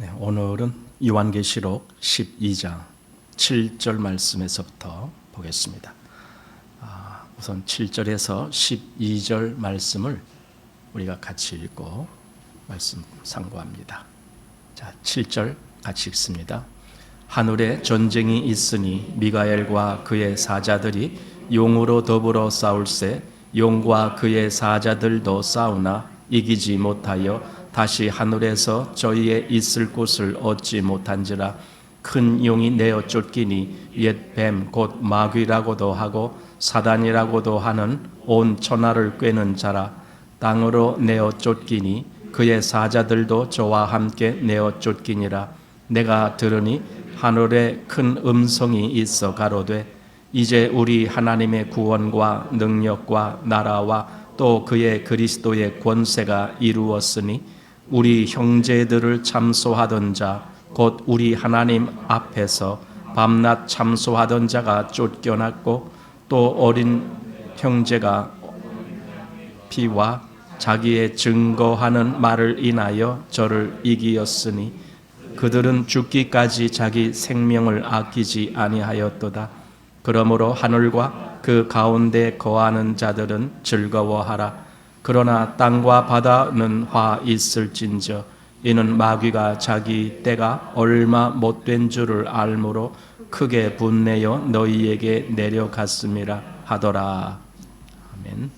네, 오늘은 요한계시록 12장 7절 말씀에서부터 보겠습니다. 우선 7절에서 12절 말씀을 우리가 같이 읽고 말씀 상고합니다. 자, 7절 같이 읽습니다. 하늘에 전쟁이 있으니 미가엘과 그의 사자들이 용으로 더불어 싸울세 용과 그의 사자들도 싸우나 이기지 못하여 다시 하늘에서 저희의 있을 곳을 얻지 못한지라. 큰 용이 내어 쫓기니 옛 뱀 곧 마귀라고도 하고 사단이라고도 하는 온 천하를 꿰는 자라. 땅으로 내어 쫓기니 그의 사자들도 저와 함께 내어 쫓기니라. 내가 들으니 하늘에 큰 음성이 있어 가로되 이제 우리 하나님의 구원과 능력과 나라와 또 그의 그리스도의 권세가 이루었으니 우리 형제들을 참소하던 자 곧 우리 하나님 앞에서 밤낮 참소하던 자가 쫓겨났고 또 어린 형제가 피와 자기의 증거하는 말을 인하여 저를 이기었으니 그들은 죽기까지 자기 생명을 아끼지 아니하였도다. 그러므로 하늘과 그 가운데 거하는 자들은 즐거워하라. 그러나 땅과 바다는 화 있을진저 이는 마귀가 자기 때가 얼마 못된 줄을 알므로 크게 분내어 너희에게 내려갔음이라 하더라. 아멘.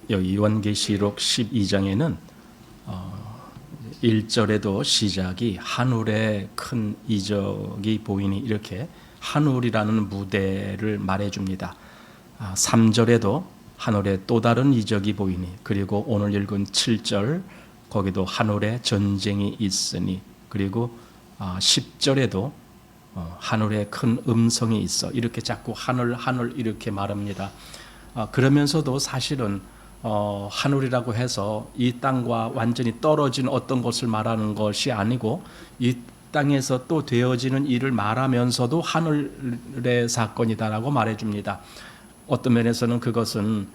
여기 요한계시록 12장에는 1절에도 시작이 하늘에 큰 이적이 보이니 이렇게 하늘이라는 무대를 말해줍니다. 3절에도 하늘에 또 다른 이적이 보이니, 그리고 오늘 읽은 7절 거기도 하늘에 전쟁이 있으니, 그리고 10절에도 하늘에 큰 음성이 있어. 이렇게 자꾸 하늘 이렇게 말합니다. 그러면서도 사실은 하늘이라고 해서 이 땅과 완전히 떨어진 어떤 것을 말하는 것이 아니고 이 땅에서 또 되어지는 일을 말하면서도 하늘의 사건이다라고 말해줍니다. 어떤 면에서는 그것은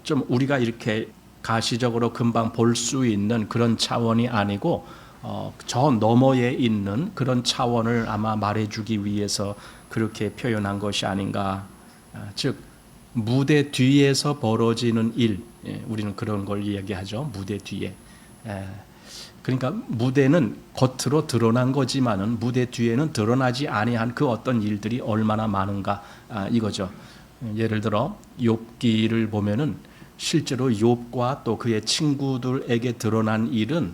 좀 우리가 이렇게 가시적으로 금방 볼 수 있는 그런 차원이 아니고 저 너머에 있는 그런 차원을 아마 말해주기 위해서 그렇게 표현한 것이 아닌가. 즉 무대 뒤에서 벌어지는 일, 우리는 그런 걸 이야기하죠. 무대 뒤에. 그러니까 무대는 겉으로 드러난 거지만은 무대 뒤에는 드러나지 아니한 그 어떤 일들이 얼마나 많은가, 이거죠. 예를 들어 욥기를 보면은 실제로 욥과 또 그의 친구들에게 드러난 일은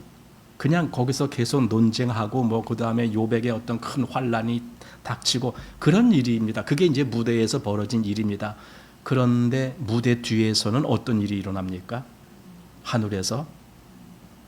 그냥 거기서 계속 논쟁하고 뭐 그다음에 욥에게 어떤 큰 환란이 닥치고 그런 일입니다. 그게 이제 무대에서 벌어진 일입니다. 그런데 무대 뒤에서는 어떤 일이 일어납니까? 하늘에서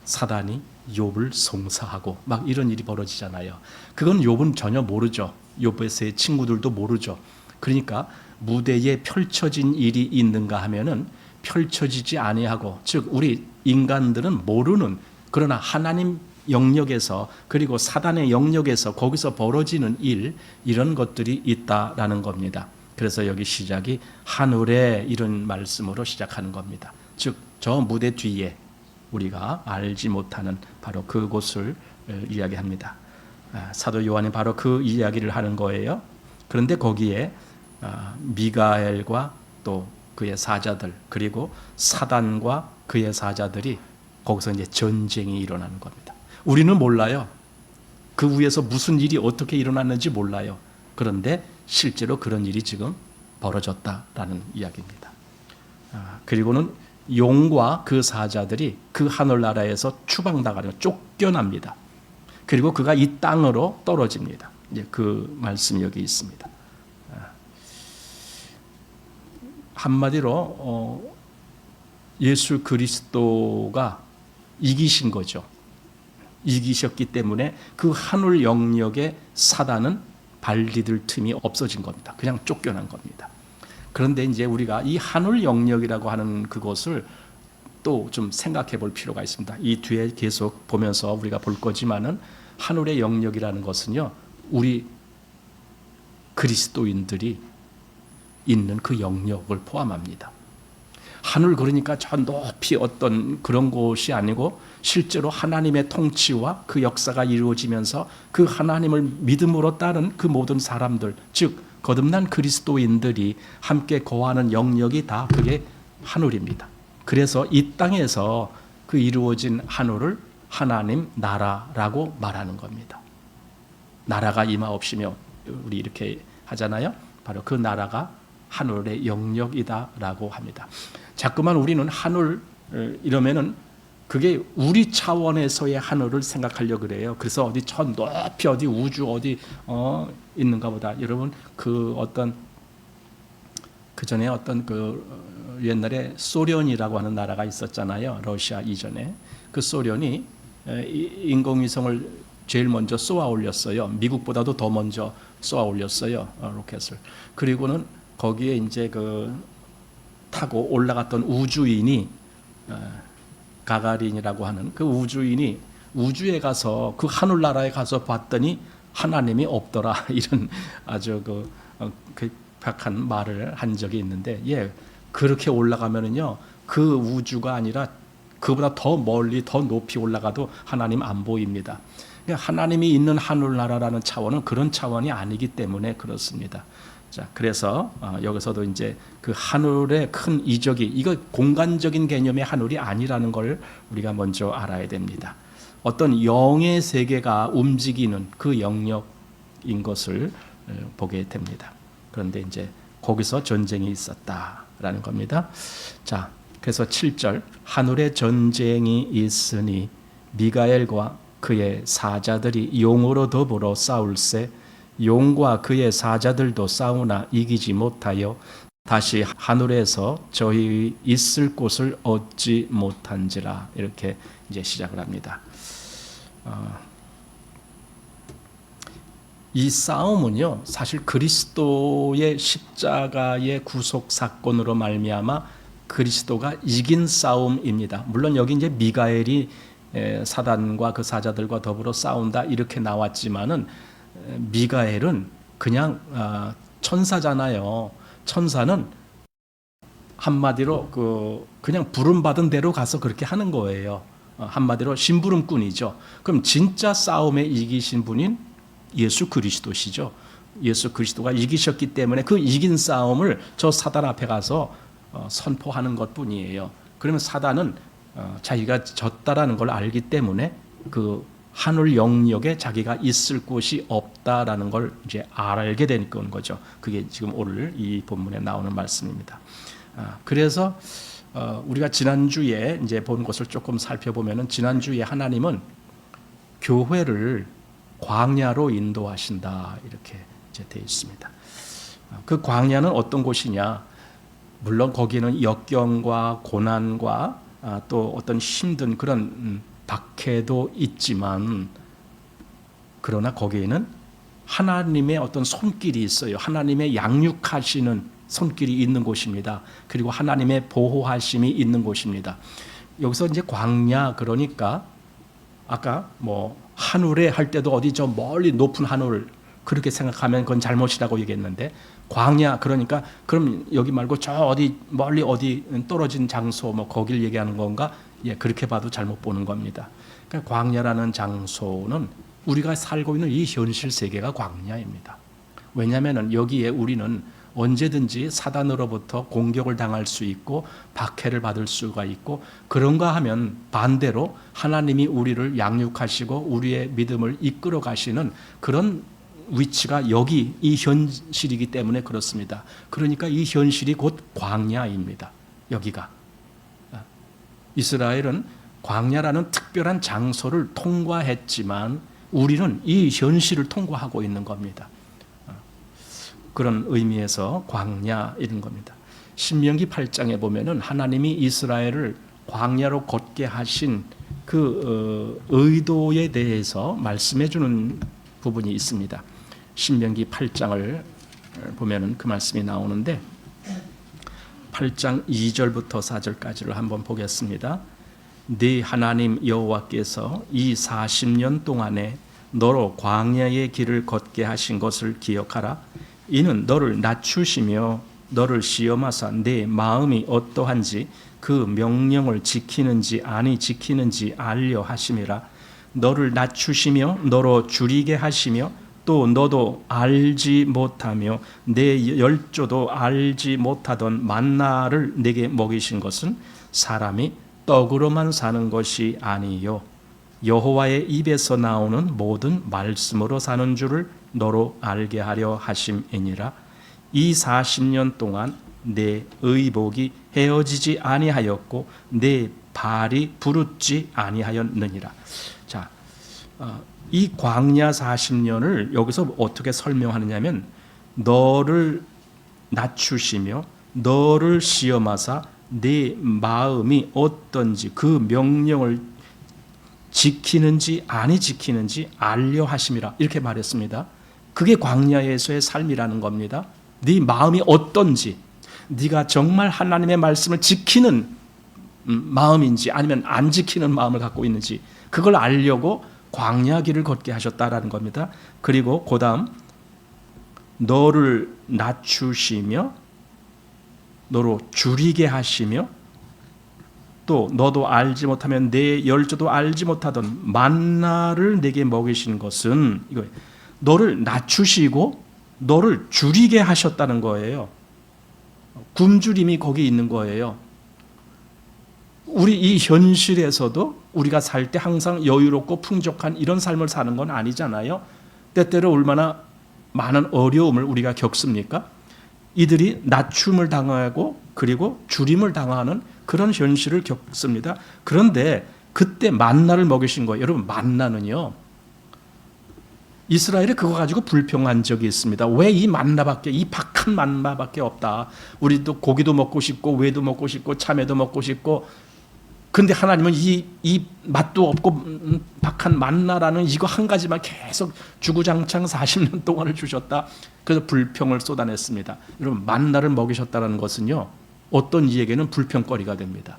사단이 욥을 송사하고 막 이런 일이 벌어지잖아요. 그건 욥은 전혀 모르죠. 욥의 친구들도 모르죠. 그러니까 무대에 펼쳐진 일이 있는가 하면은 펼쳐지지 아니하고, 즉 우리 인간들은 모르는, 그러나 하나님 영역에서 그리고 사단의 영역에서 거기서 벌어지는 일, 이런 것들이 있다라는 겁니다. 그래서 여기 시작이 하늘에 이런 말씀으로 시작하는 겁니다. 즉 저 무대 뒤에 우리가 알지 못하는 바로 그곳을 이야기합니다. 사도 요한이 바로 그 이야기를 하는 거예요. 그런데 거기에 미가엘과 또 그의 사자들, 그리고 사단과 그의 사자들이 거기서 이제 전쟁이 일어나는 겁니다. 우리는 몰라요. 그 위에서 무슨 일이 어떻게 일어났는지 몰라요. 그런데 실제로 그런 일이 지금 벌어졌다라는 이야기입니다. 그리고는 용과 그 사자들이 그 하늘나라에서 추방당하려 쫓겨납니다. 그리고 그가 이 땅으로 떨어집니다. 이제 그 말씀이 여기 있습니다. 한마디로 예수 그리스도가 이기신 거죠. 이기셨기 때문에 그 하늘 영역의 사단은 발디딜 틈이 없어진 겁니다. 그냥 쫓겨난 겁니다. 그런데 이제 우리가 이 하늘 영역이라고 하는 그것을 또 좀 생각해 볼 필요가 있습니다. 이 뒤에 계속 보면서 우리가 볼 거지만은 하늘의 영역이라는 것은요, 우리 그리스도인들이 있는 그 영역을 포함합니다. 하늘 그러니까 저 높이 어떤 그런 곳이 아니고 실제로 하나님의 통치와 그 역사가 이루어지면서 그 하나님을 믿음으로 따른 그 모든 사람들, 즉 거듭난 그리스도인들이 함께 거하는 영역이 다 그게 하늘입니다. 그래서 이 땅에서 그 이루어진 하늘을 하나님 나라라고 말하는 겁니다. 나라가 임하옵시며 우리 이렇게 하잖아요. 바로 그 나라가 하늘의 영역이다라고 합니다. 자꾸만 우리는 하늘 이러면은 그게 우리 차원에서의 하늘을 생각하려고 그래요. 그래서 어디 저 높이 어디 우주 어디 있는가 보다. 여러분 그 어떤 그 전에 어떤 그 옛날에 소련이라고 하는 나라가 있었잖아요. 러시아 이전에 그 소련이 인공위성을 제일 먼저 쏘아 올렸어요. 미국보다도 더 먼저 쏘아 올렸어요. 로켓을. 그리고는 거기에 이제 그 타고 올라갔던 우주인이 가가린이라고 하는 그 우주인이 우주에 가서 그 하늘나라에 가서 봤더니 하나님이 없더라 이런 아주 그 박한 말을 한 적이 있는데, 예, 그렇게 올라가면은요 그 우주가 아니라 그보다 더 멀리 더 높이 올라가도 하나님 안 보입니다. 하나님이 있는 하늘나라라는 차원은 그런 차원이 아니기 때문에 그렇습니다. 자, 그래서 여기서도 이제 그 하늘의 큰 이적이 이거 공간적인 개념의 하늘이 아니라는 걸 우리가 먼저 알아야 됩니다. 어떤 영의 세계가 움직이는 그 영역인 것을 보게 됩니다. 그런데 이제 거기서 전쟁이 있었다라는 겁니다. 자, 그래서 7절 하늘에 전쟁이 있으니 미가엘과 그의 사자들이 용으로 더불어 싸울세 용과 그의 사자들도 싸우나 이기지 못하여 다시 하늘에서 저희 있을 곳을 얻지 못한지라. 이렇게 이제 시작을 합니다. 이 싸움은요 사실 그리스도의 십자가의 구속 사건으로 말미암아 그리스도가 이긴 싸움입니다. 물론 여기 이제 미가엘이 사단과 그 사자들과 더불어 싸운다 이렇게 나왔지만은 미가엘은 그냥 천사잖아요. 천사는 한마디로 그냥 부름 받은 대로 가서 그렇게 하는 거예요. 한마디로 심부름꾼이죠. 그럼 진짜 싸움에 이기신 분인 예수 그리스도시죠. 예수 그리스도가 이기셨기 때문에 그 이긴 싸움을 저 사단 앞에 가서 선포하는 것뿐이에요. 그러면 사단은 자기가 졌다라는 걸 알기 때문에 그 하늘 영역에 자기가 있을 곳이 없다라는 걸 이제 알게 된 거죠. 그게 지금 오늘 이 본문에 나오는 말씀입니다. 그래서 우리가 지난주에 이제 본 것을 조금 살펴보면은 지난주에 하나님은 교회를 광야로 인도하신다 이렇게 이제 되어 있습니다. 그 광야는 어떤 곳이냐? 물론 거기는 역경과 고난과 또 어떤 힘든 그런 박해도 있지만 그러나 거기에는 하나님의 어떤 손길이 있어요. 하나님의 양육하시는 손길이 있는 곳입니다. 그리고 하나님의 보호하심이 있는 곳입니다. 여기서 이제 광야 그러니까 아까 뭐 하늘에 할 때도 어디 저 멀리 높은 하늘 그렇게 생각하면 그건 잘못이라고 얘기했는데 광야 그러니까 그럼 여기 말고 저 어디 멀리 어디 떨어진 장소 뭐 거길 얘기하는 건가? 예, 그렇게 봐도 잘못 보는 겁니다. 그러니까 광야라는 장소는 우리가 살고 있는 이 현실 세계가 광야입니다. 왜냐하면 여기에 우리는 언제든지 사단으로부터 공격을 당할 수 있고 박해를 받을 수가 있고 그런가 하면 반대로 하나님이 우리를 양육하시고 우리의 믿음을 이끌어 가시는 그런 위치가 여기 이 현실이기 때문에 그렇습니다. 그러니까 이 현실이 곧 광야입니다. 여기가 이스라엘은 광야라는 특별한 장소를 통과했지만 우리는 이 현실을 통과하고 있는 겁니다. 그런 의미에서 광야 이런 겁니다. 신명기 8장에 보면은 하나님이 이스라엘을 광야로 걷게 하신 그 의도에 대해서 말씀해 주는 부분이 있습니다. 신명기 8장을 보면은 그 말씀이 나오는데 8장 2절부터 4절까지를 한번 보겠습니다. 네 하나님 여호와께서 이 40년 동안에 너로 광야의 길을 걷게 하신 것을 기억하라. 이는 너를 낮추시며 너를 시험하사 내 마음이 어떠한지 그 명령을 지키는지 아니 지키는지 알려 하심이라. 너를 낮추시며 너로 줄이게 하시며 또 너도 알지 못하며 내 열조도 알지 못하던 만나를 내게 먹이신 것은 사람이 떡으로만 사는 것이 아니요 여호와의 입에서 나오는 모든 말씀으로 사는 줄을 너로 알게 하려 하심이니라. 이 40년 동안 내 의복이 헤어지지 아니하였고 내 발이 부르지 아니하였느니라. 자, 이 광야 40년을 여기서 어떻게 설명하느냐면 너를 낮추시며 너를 시험하사 네 마음이 어떤지 그 명령을 지키는지 아니 지키는지 알려 하심이라 이렇게 말했습니다. 그게 광야에서의 삶이라는 겁니다. 네 마음이 어떤지, 네가 정말 하나님의 말씀을 지키는 마음인지 아니면 안 지키는 마음을 갖고 있는지 그걸 알려고 광야 길을 걷게 하셨다라는 겁니다. 그리고 그 다음 너를 낮추시며 너로 줄이게 하시며 또 너도 알지 못하면 내 열조도 알지 못하던 만나를 내게 먹이신 것은 이거예요. 너를 낮추시고 너를 줄이게 하셨다는 거예요. 굶주림이 거기 있는 거예요. 우리 이 현실에서도 우리가 살 때 항상 여유롭고 풍족한 이런 삶을 사는 건 아니잖아요. 때때로 얼마나 많은 어려움을 우리가 겪습니까? 이들이 낮춤을 당하고 그리고 줄임을 당하는 그런 현실을 겪습니다. 그런데 그때 만나를 먹이신 거예요. 여러분, 만나는요, 이스라엘이 그거 가지고 불평한 적이 있습니다. 왜 이 만나밖에, 이 박한 만나밖에 없다. 우리도 고기도 먹고 싶고 외도 먹고 싶고 참외도 먹고 싶고, 근데 하나님은 이 맛도 없고 박한 만나라는 이거 한 가지만 계속 주구장창 40년 동안을 주셨다. 그래서 불평을 쏟아냈습니다. 여러분, 만나를 먹이셨다는 것은요, 어떤 이에게는 불평거리가 됩니다.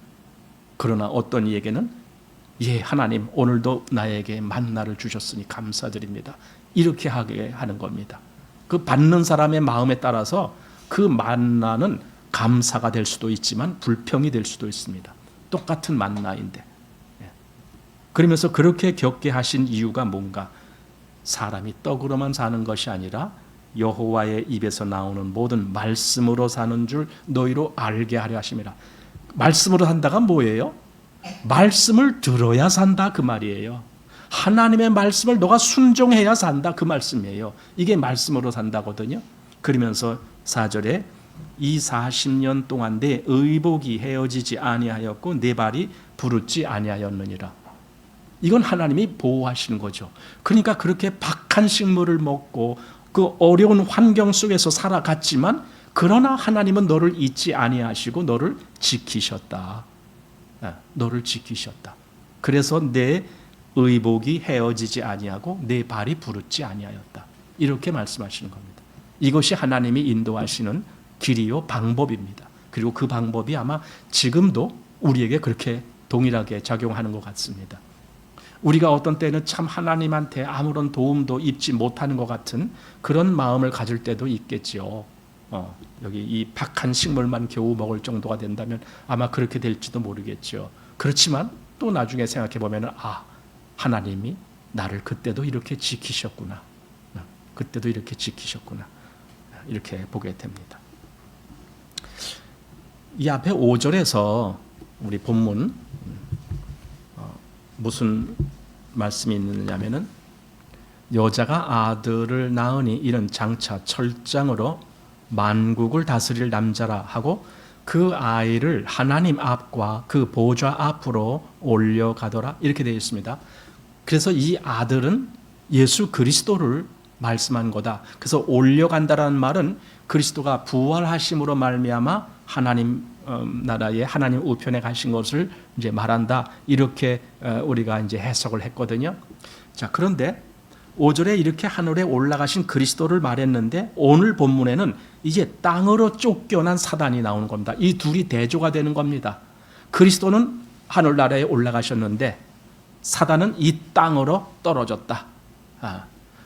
그러나 어떤 이에게는 예, 하나님 오늘도 나에게 만나를 주셨으니 감사드립니다. 이렇게 하게 하는 겁니다. 그 받는 사람의 마음에 따라서 그 만나는 감사가 될 수도 있지만 불평이 될 수도 있습니다. 똑같은 만나인데. 그러면서 그렇게 겪게 하신 이유가 뭔가? 사람이 떡으로만 사는 것이 아니라 여호와의 입에서 나오는 모든 말씀으로 사는 줄 너희로 알게 하려 하심이라. 말씀으로 산다가 뭐예요? 말씀을 들어야 산다 그 말이에요. 하나님의 말씀을 너가 순종해야 산다 그 말씀이에요. 이게 말씀으로 산다거든요. 그러면서 4절에 이 40년 동안 내 의복이 헤어지지 아니하였고 내 발이 부르지 아니하였느니라. 이건 하나님이 보호하시는 거죠. 그러니까 그렇게 박한 식물을 먹고 그 어려운 환경 속에서 살아갔지만 그러나 하나님은 너를 잊지 아니하시고 너를 지키셨다. 너를 지키셨다. 그래서 내 의복이 헤어지지 아니하고 내 발이 부르지 아니하였다. 이렇게 말씀하시는 겁니다. 이것이 하나님이 인도하시는 길이요 방법입니다. 그리고 그 방법이 아마 지금도 우리에게 그렇게 동일하게 작용하는 것 같습니다. 우리가 어떤 때는 참 하나님한테 아무런 도움도 입지 못하는 것 같은 그런 마음을 가질 때도 있겠지요. 여기 이 박한 식물만 겨우 먹을 정도가 된다면 아마 그렇게 될지도 모르겠죠. 그렇지만 또 나중에 생각해 보면 하나님이 나를 그때도 이렇게 지키셨구나. 그때도 이렇게 지키셨구나. 이렇게 보게 됩니다. 이 앞에 5절에서 우리 본문 무슨 말씀이 있느냐면은 여자가 아들을 낳으니 이는 장차 철장으로 만국을 다스릴 남자라 하고 그 아이를 하나님 앞과 그 보좌 앞으로 올려가더라 이렇게 되어 있습니다. 그래서 이 아들은 예수 그리스도를 말씀한 거다. 그래서 올려간다라는 말은 그리스도가 부활하심으로 말미암아 하나님 나라의 하나님 우편에 가신 것을 이제 말한다. 이렇게 우리가 이제 해석을 했거든요. 자, 그런데 5절에 이렇게 하늘에 올라가신 그리스도를 말했는데 오늘 본문에는 이제 땅으로 쫓겨난 사단이 나오는 겁니다. 이 둘이 대조가 되는 겁니다. 그리스도는 하늘나라에 올라가셨는데 사단은 이 땅으로 떨어졌다.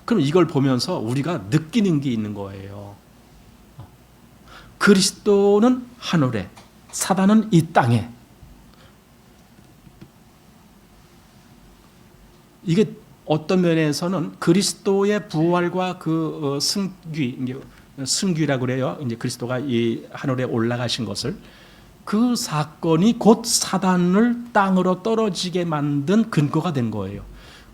그럼 이걸 보면서 우리가 느끼는 게 있는 거예요. 그리스도는 하늘에, 사단은 이 땅에. 이게 어떤 면에서는 그리스도의 부활과 그 승귀라고 그래요. 이제 그리스도가 이 하늘에 올라가신 것을, 그 사건이 곧 사단을 땅으로 떨어지게 만든 근거가 된 거예요.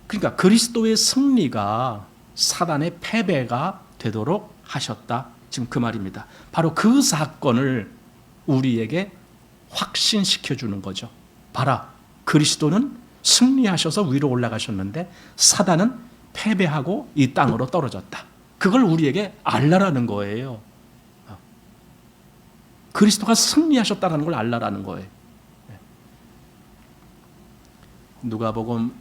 그러니까 그리스도의 승리가 사단의 패배가 되도록 하셨다. 지금 그 말입니다. 바로 그 사건을 우리에게 확신시켜 주는 거죠. 봐라, 그리스도는 승리하셔서 위로 올라가셨는데 사단은 패배하고 이 땅으로 떨어졌다. 그걸 우리에게 알라라는 거예요. 그리스도가 승리하셨다는 걸 알라라는 거예요. 누가복음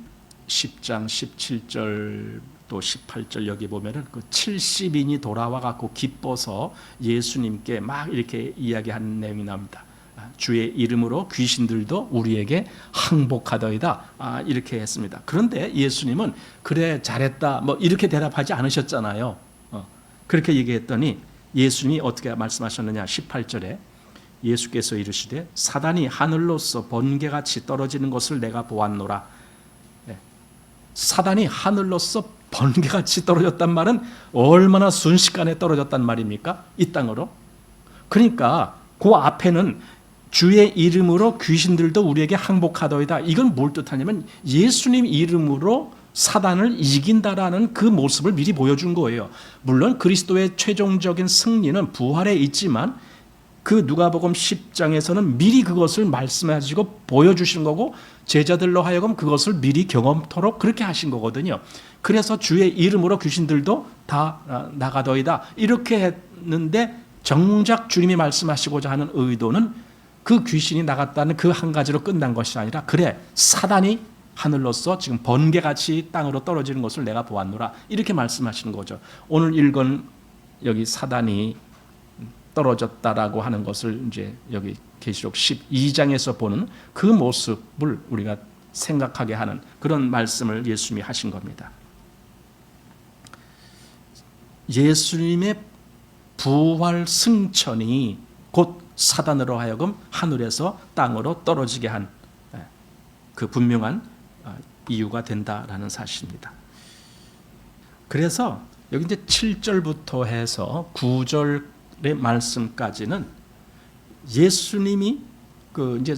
10장 17절 또 18절 여기 보면은 그 70인이 돌아와 갖고 기뻐서 예수님께 막 이렇게 이야기하는 내용이 나옵니다. 주의 이름으로 귀신들도 우리에게 항복하더이다. 이렇게 했습니다. 그런데 예수님은 그래 잘했다 뭐 이렇게 대답하지 않으셨잖아요. 그렇게 얘기했더니 예수님이 어떻게 말씀하셨느냐. 18절에 예수께서 이르시되 사단이 하늘로서 번개같이 떨어지는 것을 내가 보았노라. 사단이 하늘로서 번개같이 떨어졌단 말은 얼마나 순식간에 떨어졌단 말입니까? 이 땅으로. 그러니까 그 앞에는 주의 이름으로 귀신들도 우리에게 항복하더이다. 이건 뭘 뜻하냐면 예수님 이름으로 사단을 이긴다라는 그 모습을 미리 보여준 거예요. 물론 그리스도의 최종적인 승리는 부활에 있지만 그 누가복음 10장에서는 미리 그것을 말씀하시고 보여주신 거고 제자들로 하여금 그것을 미리 경험토록 그렇게 하신 거거든요. 그래서 주의 이름으로 귀신들도 다 나가더이다 이렇게 했는데 정작 주님이 말씀하시고자 하는 의도는 그 귀신이 나갔다는 그 한 가지로 끝난 것이 아니라 그래 사단이 하늘로서 지금 번개같이 땅으로 떨어지는 것을 내가 보았노라 이렇게 말씀하시는 거죠. 오늘 읽은 여기 사단이 떨어졌다라고 하는 것을 이제 여기 계시록 12장에서 보는 그 모습을 우리가 생각하게 하는 그런 말씀을 예수님이 하신 겁니다. 예수님의 부활 승천이 곧 사단으로 하여금 하늘에서 땅으로 떨어지게 한 그 분명한 이유가 된다라는 사실입니다. 그래서 여기 이제 7절부터 해서 9절의 말씀까지는 예수님이 그 이제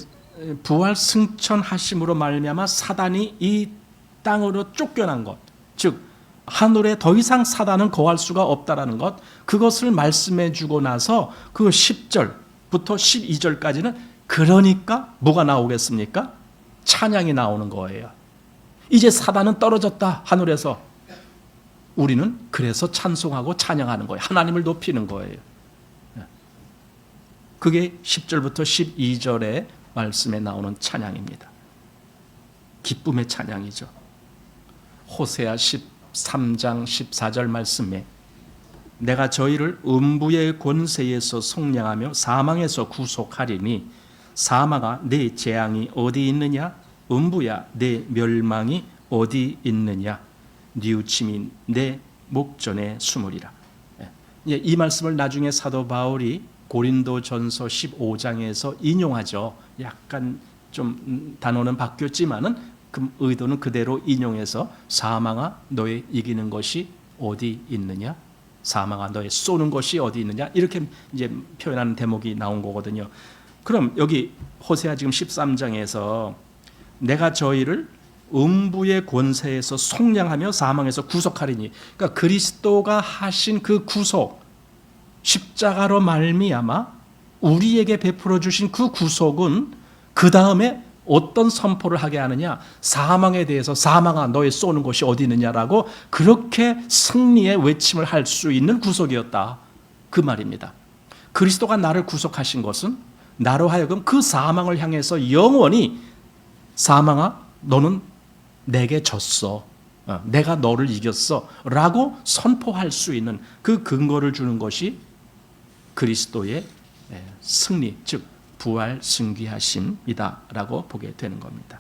부활 승천하심으로 말미암아 사단이 이 땅으로 쫓겨난 것, 즉 하늘에 더 이상 사단은 거할 수가 없다라는 것, 그것을 말씀해 주고 나서 그 10절부터 12절까지는 그러니까 뭐가 나오겠습니까? 찬양이 나오는 거예요. 이제 사단은 떨어졌다 하늘에서. 우리는 그래서 찬송하고 찬양하는 거예요. 하나님을 높이는 거예요. 그게 10절부터 12절의 말씀에 나오는 찬양입니다. 기쁨의 찬양이죠. 호세아 13장 14절 말씀에 내가 저희를 음부의 권세에서 속량하며 사망에서 구속하리니 사망아 내 재앙이 어디 있느냐? 음부야 내 멸망이 어디 있느냐? 뉘우침이 내 목전에 숨으리라. 이 말씀을 나중에 사도 바울이 고린도전서 15장에서 인용하죠. 약간 좀 단어는 바뀌었지만은 그 의도는 그대로 인용해서 사망아 너의 이기는 것이 어디 있느냐? 사망아 너의 쏘는 것이 어디 있느냐? 이렇게 이제 표현하는 대목이 나온 거거든요. 그럼 여기 호세아 지금 13장에서 내가 저희를 음부의 권세에서 속량하며 사망에서 구속하리니, 그러니까 그리스도가 하신 그 구속, 십자가로 말미암아 우리에게 베풀어 주신 그 구속은 그 다음에 어떤 선포를 하게 하느냐? 사망에 대해서 사망아 너의 쏘는 곳이 어디 있느냐라고 그렇게 승리의 외침을 할 수 있는 구속이었다 그 말입니다. 그리스도가 나를 구속하신 것은 나로 하여금 그 사망을 향해서 영원히 사망아 너는 내게 졌어, 내가 너를 이겼어 라고 선포할 수 있는 그 근거를 주는 것이 그리스도의 승리, 즉 부활 승귀하심이다 라고 보게 되는 겁니다.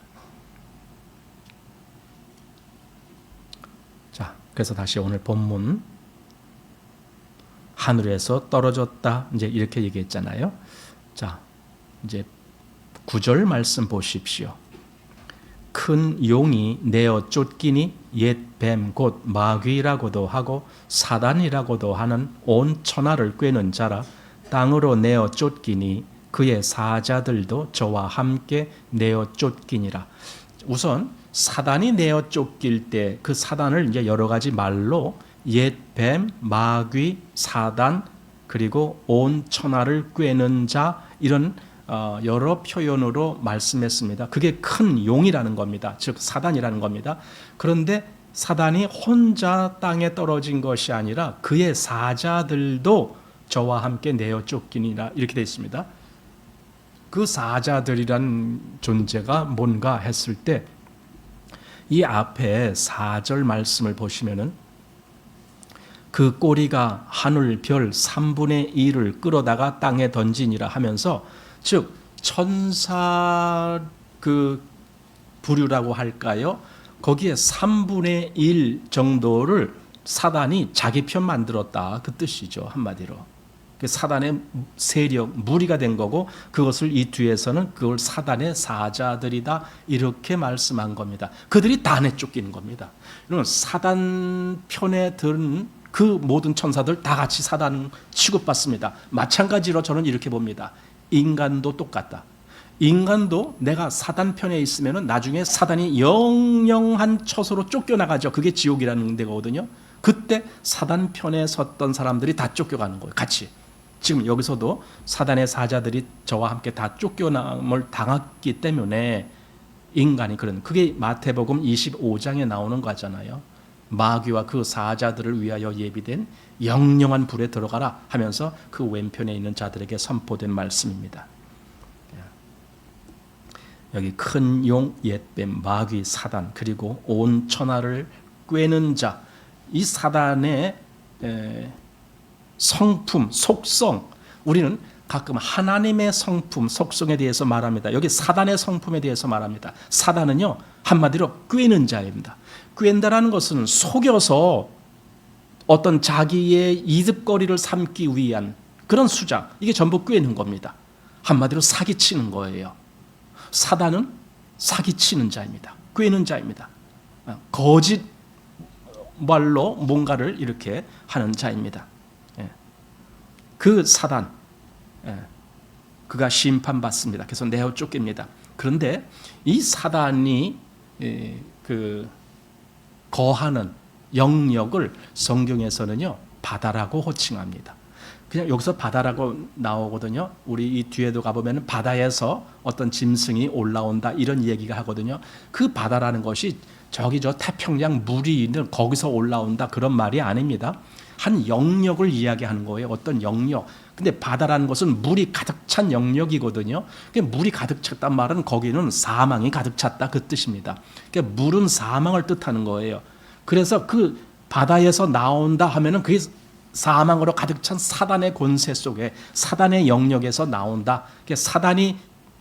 자, 그래서 다시 오늘 본문, 하늘에서 떨어졌다. 이제 이렇게 얘기했잖아요. 자, 이제 9절 말씀 보십시오. 큰 용이 내어 쫓기니 옛 뱀 곧 마귀라고도 하고 사단이라고도 하는 온 천하를 꿰는 자라. 땅으로 내어 쫓기니 그의 사자들도 저와 함께 내어 쫓기니라. 우선 사단이 내어 쫓길 때 그 사단을 이제 여러 가지 말로 옛 뱀, 마귀, 사단, 그리고 온 천하를 꿰는 자, 이런 여러 표현으로 말씀했습니다. 그게 큰 용이라는 겁니다. 즉 사단이라는 겁니다. 그런데 사단이 혼자 땅에 떨어진 것이 아니라 그의 사자들도 저와 함께 내어 쫓기니라, 이렇게 되어 있습니다. 그 사자들이란 존재가 뭔가 했을 때 이 앞에 4절 말씀을 보시면은 그 꼬리가 하늘 별 3분의 1을 끌어다가 땅에 던지니라 하면서, 즉 천사 그 부류라고 할까요? 거기에 3분의 1 정도를 사단이 자기 편 만들었다, 그 뜻이죠. 한마디로 사단의 세력, 무리가 된 거고, 그것을 이 뒤에서는 그걸 사단의 사자들이다, 이렇게 말씀한 겁니다. 그들이 다 내쫓기는 겁니다. 이런 사단 편에 든 그 모든 천사들 다 같이 사단 취급받습니다. 마찬가지로 저는 이렇게 봅니다. 인간도 똑같다. 인간도 내가 사단 편에 있으면 나중에 사단이 영영한 처소로 쫓겨나가죠. 그게 지옥이라는 데거든요. 그때 사단 편에 섰던 사람들이 다 쫓겨가는 거예요. 같이. 지금 여기서도 사단의 사자들이 저와 함께 다 쫓겨남을 당했기 때문에 인간이 그런, 그게 마태복음 25장에 나오는 거잖아요. 마귀와 그 사자들을 위하여 예비된 영영한 불에 들어가라 하면서 그 왼편에 있는 자들에게 선포된 말씀입니다. 여기 큰 용, 옛뱀, 마귀, 사단, 그리고 온 천하를 꿰는 자, 이 사단의 성품, 속성, 우리는 가끔 하나님의 성품, 속성에 대해서 말합니다. 여기 사단의 성품에 대해서 말합니다. 사단은요, 한마디로 꿰는 자입니다. 꿰는다라는 것은 속여서 어떤 자기의 이득거리를 삼기 위한 그런 수작, 이게 전부 꿰는 겁니다. 한마디로 사기치는 거예요. 사단은 사기치는 자입니다. 꿰는 자입니다. 거짓 말로 뭔가를 이렇게 하는 자입니다. 그 사단, 그가 심판받습니다. 그래서 내어 쫓깁니다. 그런데 이 사단이 그 거하는 영역을 성경에서는요, 바다라고 호칭합니다. 그냥 여기서 바다라고 나오거든요. 우리 이 뒤에도 가보면 바다에서 어떤 짐승이 올라온다, 이런 얘기가 하거든요. 그 바다라는 것이 저기 저 태평양 물이 있는 거기서 올라온다, 그런 말이 아닙니다. 한 영역을 이야기하는 거예요. 어떤 영역. 근데 바다라는 것은 물이 가득 찬 영역이거든요. 물이 가득 찼단 말은 거기는 사망이 가득 찼다, 그 뜻입니다. 그러니까 물은 사망을 뜻하는 거예요. 그래서 그 바다에서 나온다 하면은 그게 사망으로 가득 찬 사단의 권세 속에, 사단의 영역에서 나온다. 그러니까 사단이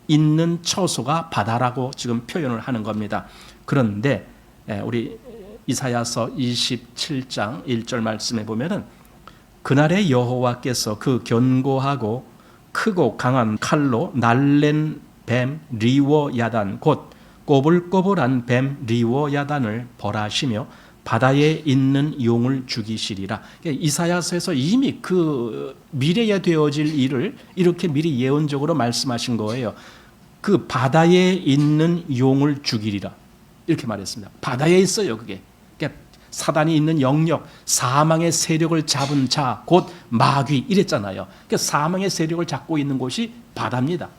있는 처소가 바다라고 지금 표현을 하는 겁니다. 그런데 우리 이사야서 27장 1절 말씀에 보면은 그날에 여호와께서 그 견고하고 크고 강한 칼로 날랜 뱀 리워 야단, 곧 꼬불꼬불한 뱀 리워 야단을 벌하시며 바다에 있는 용을 죽이시리라. 이사야서에서 이미 그 미래에 되어질 일을 이렇게 미리 예언적으로 말씀하신 거예요. 그 바다에 있는 용을 죽이리라, 이렇게 말했습니다. 바다에 있어요. 그게 그러니까 사단이 있는 영역, 사망의 세력을 잡은 자, 곧 마귀, 이랬잖아요. 그러니까 사망의 세력을 잡고 있는 곳이 바다입니다.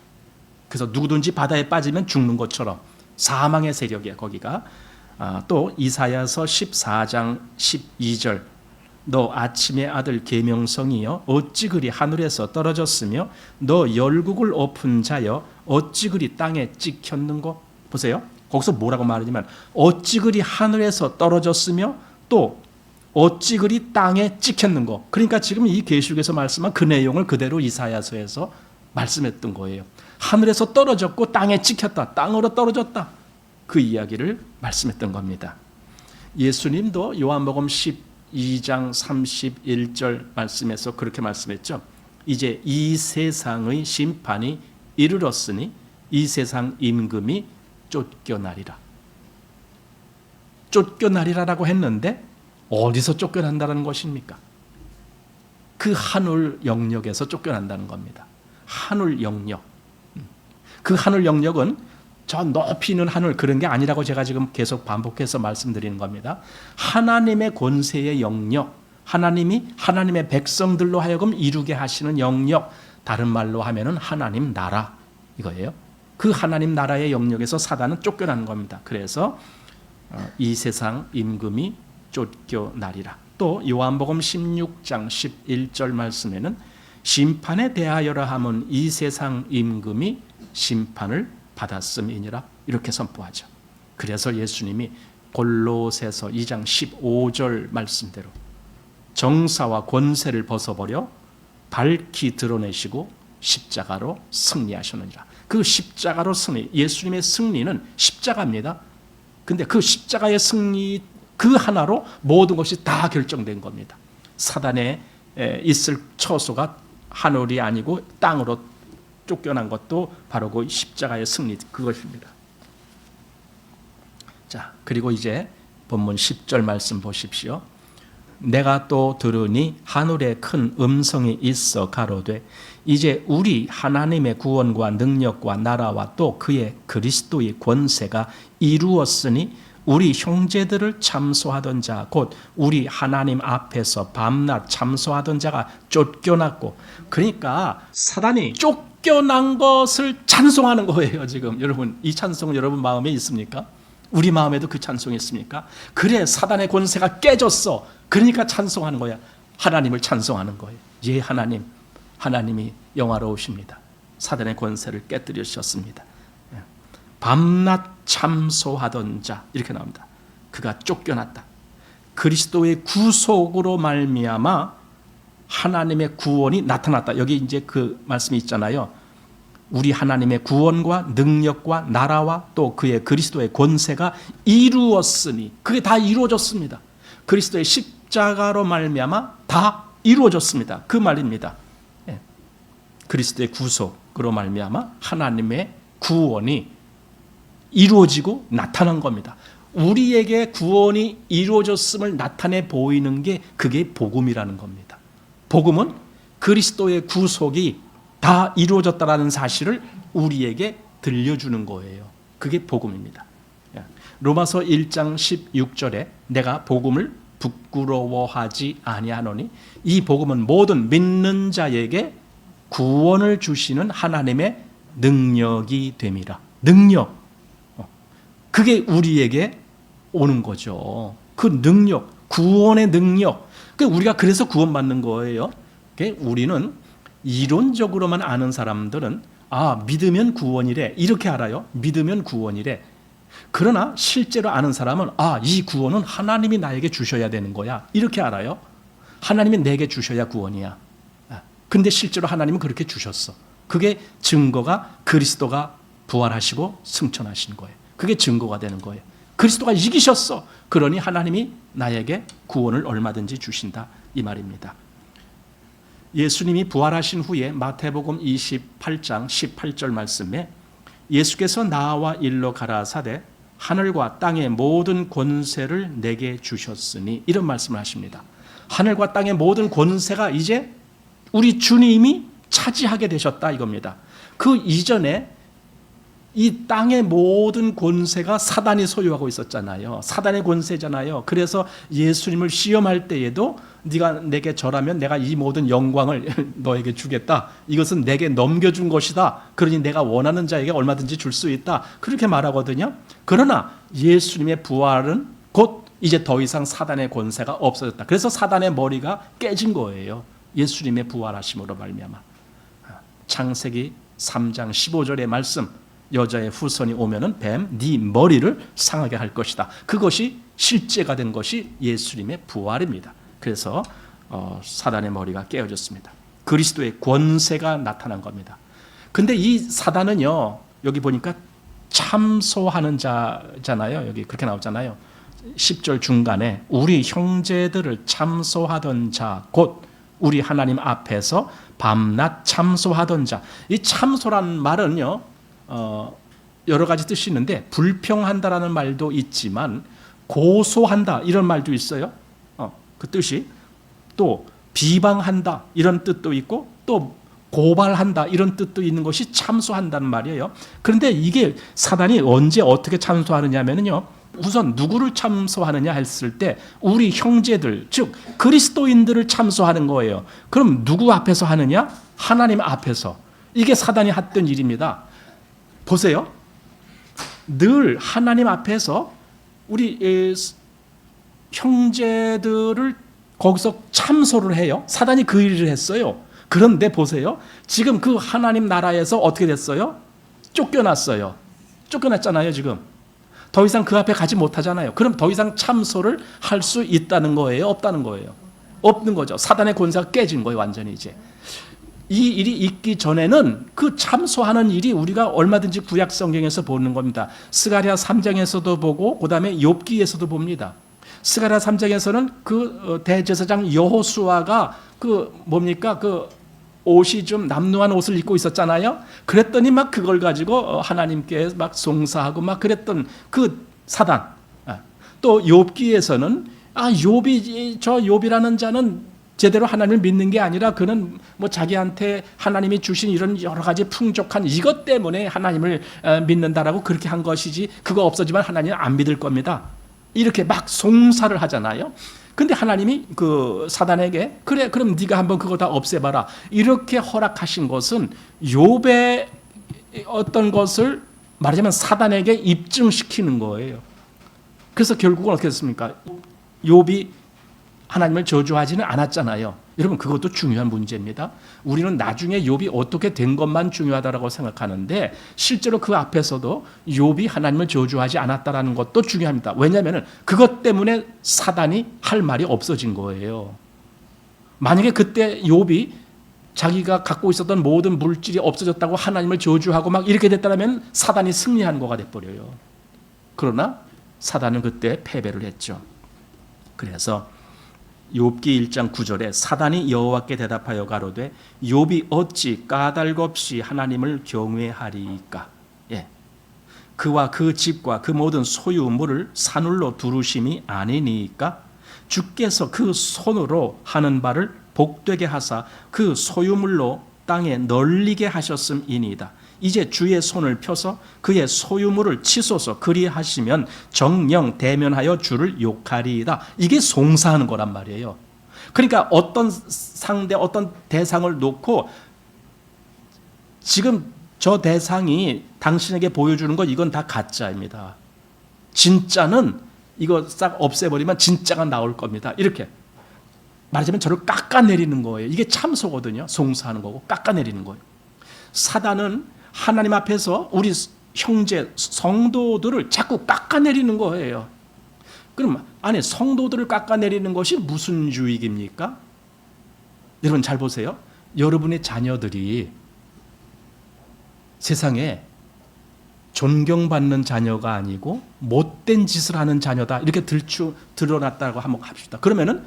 그래서 누구든지 바다에 빠지면 죽는 것처럼 사망의 세력이야, 거기가. 또 이사야서 14장 12절, 너 아침의 아들 계명성이여 어찌 그리 하늘에서 떨어졌으며 너 열국을 엎은 자여 어찌 그리 땅에 찍혔는고. 보세요. 거기서 뭐라고 말하지만 어찌 그리 하늘에서 떨어졌으며 또 어찌 그리 땅에 찍혔는고. 그러니까 지금 이 계시록에서 말씀한 그 내용을 그대로 이사야서에서 말씀했던 거예요. 하늘에서 떨어졌고 땅에 찍혔다, 땅으로 떨어졌다, 그 이야기를 말씀했던 겁니다. 예수님도 요한복음 2장 31절 말씀에서 그렇게 말씀했죠. 이제 이 세상의 심판이 이르렀으니 이 세상 임금이 쫓겨나리라. 쫓겨나리라라고 했는데 어디서 쫓겨난다는 것입니까? 그 하늘 영역에서 쫓겨난다는 겁니다. 하늘 영역. 그 하늘 영역은 저 높이 있는 하늘 그런 게 아니라고 제가 지금 계속 반복해서 말씀드리는 겁니다. 하나님의 권세의 영역, 하나님이 하나님의 백성들로 하여금 이루게 하시는 영역, 다른 말로 하면은 하나님 나라 이거예요. 그 하나님 나라의 영역에서 사단은 쫓겨나는 겁니다. 그래서 이 세상 임금이 쫓겨나리라. 또 요한복음 16장 11절 말씀에는 심판에 대하여라 함은 이 세상 임금이 심판을 받았음이니라 이렇게 선포하죠. 그래서 예수님이 골로새서 2장 15절 말씀대로 정사와 권세를 벗어버려 밝히 드러내시고 십자가로 승리하셨느니라. 그 십자가로 승리, 예수님의 승리는 십자가입니다. 근데 그 십자가의 승리 그 하나로 모든 것이 다 결정된 겁니다. 사단에 있을 처소가 하늘이 아니고 땅으로 쫓겨난 것도 바로 그 십자가의 승리 그것입니다. 자, 그리고 이제 본문 10절 말씀 보십시오. 내가 또 들으니 하늘에 큰 음성이 있어 가로되 이제 우리 하나님의 구원과 능력과 나라와 또 그의 그리스도의 권세가 이루었으니 우리 형제들을 참소하던 자 곧 우리 하나님 앞에서 밤낮 참소하던 자가 쫓겨났고, 그러니까 사단이 쫓겨난 것을 찬송하는 거예요. 지금 여러분 이 찬송 여러분 마음에 있습니까? 우리 마음에도 그 찬송이 있습니까? 그래, 사단의 권세가 깨졌어. 그러니까 찬송하는 거야. 하나님을 찬송하는 거예요. 예, 하나님이 영화로우십니다. 사단의 권세를 깨뜨리셨습니다. 밤낮 참소하던 자 이렇게 나옵니다. 그가 쫓겨났다. 그리스도의 구속으로 말미암아 하나님의 구원이 나타났다. 여기 이제 그 말씀이 있잖아요. 우리 하나님의 구원과 능력과 나라와 또 그의 그리스도의 권세가 이루었으니, 그게 다 이루어졌습니다. 그리스도의 십자가로 말미암아 다 이루어졌습니다. 그 말입니다. 그리스도의 구속으로 말미암아 하나님의 구원이 이루어지고 나타난 겁니다. 우리에게 구원이 이루어졌음을 나타내 보이는 게 그게 복음이라는 겁니다. 복음은 그리스도의 구속이 다 이루어졌다는 사실을 우리에게 들려주는 거예요. 그게 복음입니다. 로마서 1장 16절에 내가 복음을 부끄러워하지 아니하노니 이 복음은 모든 믿는 자에게 구원을 주시는 하나님의 능력이 됨이라. 능력. 그게 우리에게 오는 거죠. 그 능력, 구원의 능력. 우리가 그래서 구원받는 거예요. 우리는 이론적으로만 아는 사람들은 믿으면 구원이래 이렇게 알아요. 믿으면 구원이래. 그러나 실제로 아는 사람은 이 구원은 하나님이 나에게 주셔야 되는 거야 이렇게 알아요. 하나님이 내게 주셔야 구원이야. 근데 실제로 하나님은 그렇게 주셨어. 그게 증거가 그리스도가 부활하시고 승천하신 거예요. 그게 증거가 되는 거예요. 그리스도가 이기셨어. 그러니 하나님이 나에게 구원을 얼마든지 주신다 이 말입니다. 예수님이 부활하신 후에 마태복음 28장 18절 말씀에 예수께서 나와 일러 가라사대 하늘과 땅의 모든 권세를 내게 주셨으니 이런 말씀을 하십니다. 하늘과 땅의 모든 권세가 이제 우리 주님이 차지하게 되셨다 이겁니다. 그 이전에 이 땅의 모든 권세가 사단이 소유하고 있었잖아요. 사단의 권세잖아요. 그래서 예수님을 시험할 때에도 네가 내게 절하면 내가 이 모든 영광을 너에게 주겠다. 이것은 내게 넘겨준 것이다. 그러니 내가 원하는 자에게 얼마든지 줄 수 있다. 그렇게 말하거든요. 그러나 예수님의 부활은 곧 이제 더 이상 사단의 권세가 없어졌다. 그래서 사단의 머리가 깨진 거예요. 예수님의 부활하심으로 말미암아. 창세기 3장 15절의 말씀, 여자의 후손이 오면은 뱀 네 머리를 상하게 할 것이다. 그것이 실제가 된 것이 예수님의 부활입니다. 그래서 사단의 머리가 깨어졌습니다. 그리스도의 권세가 나타난 겁니다. 근데 이 사단은요, 여기 보니까 참소하는 자잖아요. 여기 그렇게 나오잖아요. 10절 중간에 우리 형제들을 참소하던 자 곧 우리 하나님 앞에서 밤낮 참소하던 자. 이 참소란 말은요 여러 가지 뜻이 있는데 불평한다라는 말도 있지만 고소한다 이런 말도 있어요. 그 뜻이 또 비방한다 이런 뜻도 있고 또 고발한다 이런 뜻도 있는 것이 참소한다는 말이에요. 그런데 이게 사단이 언제 어떻게 참소하느냐면요 우선 누구를 참소하느냐 했을 때 우리 형제들 즉 그리스도인들을 참소하는 거예요. 그럼 누구 앞에서 하느냐? 하나님 앞에서. 이게 사단이 했던 일입니다. 보세요. 늘 하나님 앞에서 우리 형제들을 거기서 참소를 해요. 사단이 그 일을 했어요. 그런데 보세요. 지금 그 하나님 나라에서 어떻게 됐어요? 쫓겨났어요. 쫓겨났잖아요, 지금. 더 이상 그 앞에 가지 못하잖아요. 그럼 더 이상 참소를 할 수 있다는 거예요? 없다는 거예요? 없는 거죠. 사단의 권세가 깨진 거예요, 완전히 이제. 이 일이 있기 전에는 그 참소하는 일이 우리가 얼마든지 구약 성경에서 보는 겁니다. 스가랴 3장에서도 보고 그다음에 욥기에서도 봅니다. 스가랴 3장에서는 그 대제사장 여호수아가 그 뭡니까? 그 옷이 좀 남루한 옷을 입고 있었잖아요. 그랬더니 막 그걸 가지고 하나님께 막 송사하고 막 그랬던 그 사단. 또 욥기에서는 욥이 저 욥이라는 자는 제대로 하나님을 믿는 게 아니라 그는 뭐 자기한테 하나님이 주신 이런 여러 가지 풍족한 이것 때문에 하나님을 믿는다라고 그렇게 한 것이지 그거 없어지면 하나님은 안 믿을 겁니다. 이렇게 막 송사를 하잖아요. 근데 하나님이 그 사단에게 그래 그럼 네가 한번 그거 다 없애봐라 이렇게 허락하신 것은 욥의 어떤 것을 말하자면 사단에게 입증시키는 거예요. 그래서 결국은 어떻게 됐습니까? 욥이 하나님을 저주하지는 않았잖아요. 여러분 그것도 중요한 문제입니다. 우리는 나중에 욥이 어떻게 된 것만 중요하다고 생각하는데 실제로 그 앞에서도 욥이 하나님을 저주하지 않았다는 것도 중요합니다. 왜냐하면 그것 때문에 사단이 할 말이 없어진 거예요. 만약에 그때 욥이 자기가 갖고 있었던 모든 물질이 없어졌다고 하나님을 저주하고 막 이렇게 됐다면 사단이 승리한 거가 돼버려요. 그러나 사단은 그때 패배를 했죠. 그래서 욥기 1장 9절에 사단이 여호와께 대답하여 가로되 욥이 어찌 까닭 없이 하나님을 경외하리이까. 그와 그 집과 그 모든 소유물을 산울로 두르심이 아니니까. 주께서 그 손으로 하는 바를 복되게 하사 그 소유물로 땅에 널리게 하셨음이니이다. 이제 주의 손을 펴서 그의 소유물을 치소서. 그리하시면 정령 대면하여 주를 욕하리이다. 이게 송사하는 거란 말이에요. 그러니까 어떤 상대 어떤 대상을 놓고 지금 저 대상이 당신에게 보여주는 것 이건 다 가짜입니다. 진짜는 이거 싹 없애버리면 진짜가 나올 겁니다. 이렇게 말하자면 저를 깎아내리는 거예요. 이게 참소거든요. 송사하는 거고 깎아내리는 거예요. 사단은 하나님 앞에서 우리 형제 성도들을 자꾸 깎아내리는 거예요. 그럼 아니 성도들을 깎아내리는 것이 무슨 유익입니까? 여러분 잘 보세요. 여러분의 자녀들이 세상에 존경받는 자녀가 아니고 못된 짓을 하는 자녀다 이렇게 드러났다고 한번 합시다. 그러면은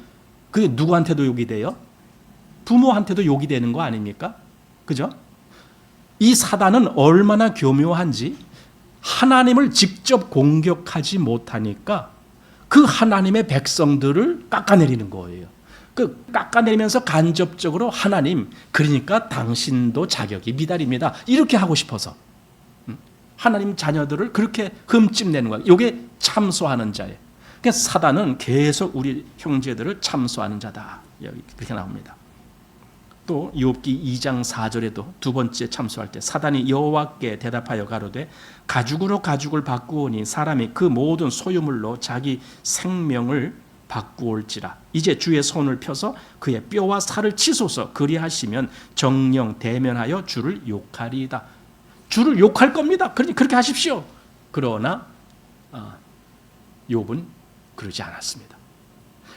그게 누구한테도 욕이 돼요? 부모한테도 욕이 되는 거 아닙니까? 그죠? 이 사단은 얼마나 교묘한지 하나님을 직접 공격하지 못하니까 그 하나님의 백성들을 깎아내리는 거예요. 그 깎아내리면서 간접적으로 하나님 그러니까 당신도 자격이 미달입니다. 이렇게 하고 싶어서 하나님 자녀들을 그렇게 흠집내는 거예요. 이게 참소하는 자예요. 그러니까 사단은 계속 우리 형제들을 참소하는 자다. 여기 그렇게 나옵니다. 또 욥기 2장 4절에도 두 번째 참소할 때 사단이 여호와께 대답하여 가로되 가죽으로 가죽을 바꾸오니 사람이 그 모든 소유물로 자기 생명을 바꾸올지라. 이제 주의 손을 펴서 그의 뼈와 살을 치소서. 그리하시면 정령 대면하여 주를 욕하리이다. 주를 욕할 겁니다. 그렇게 하십시오. 그러나 욥은 그러지 않았습니다.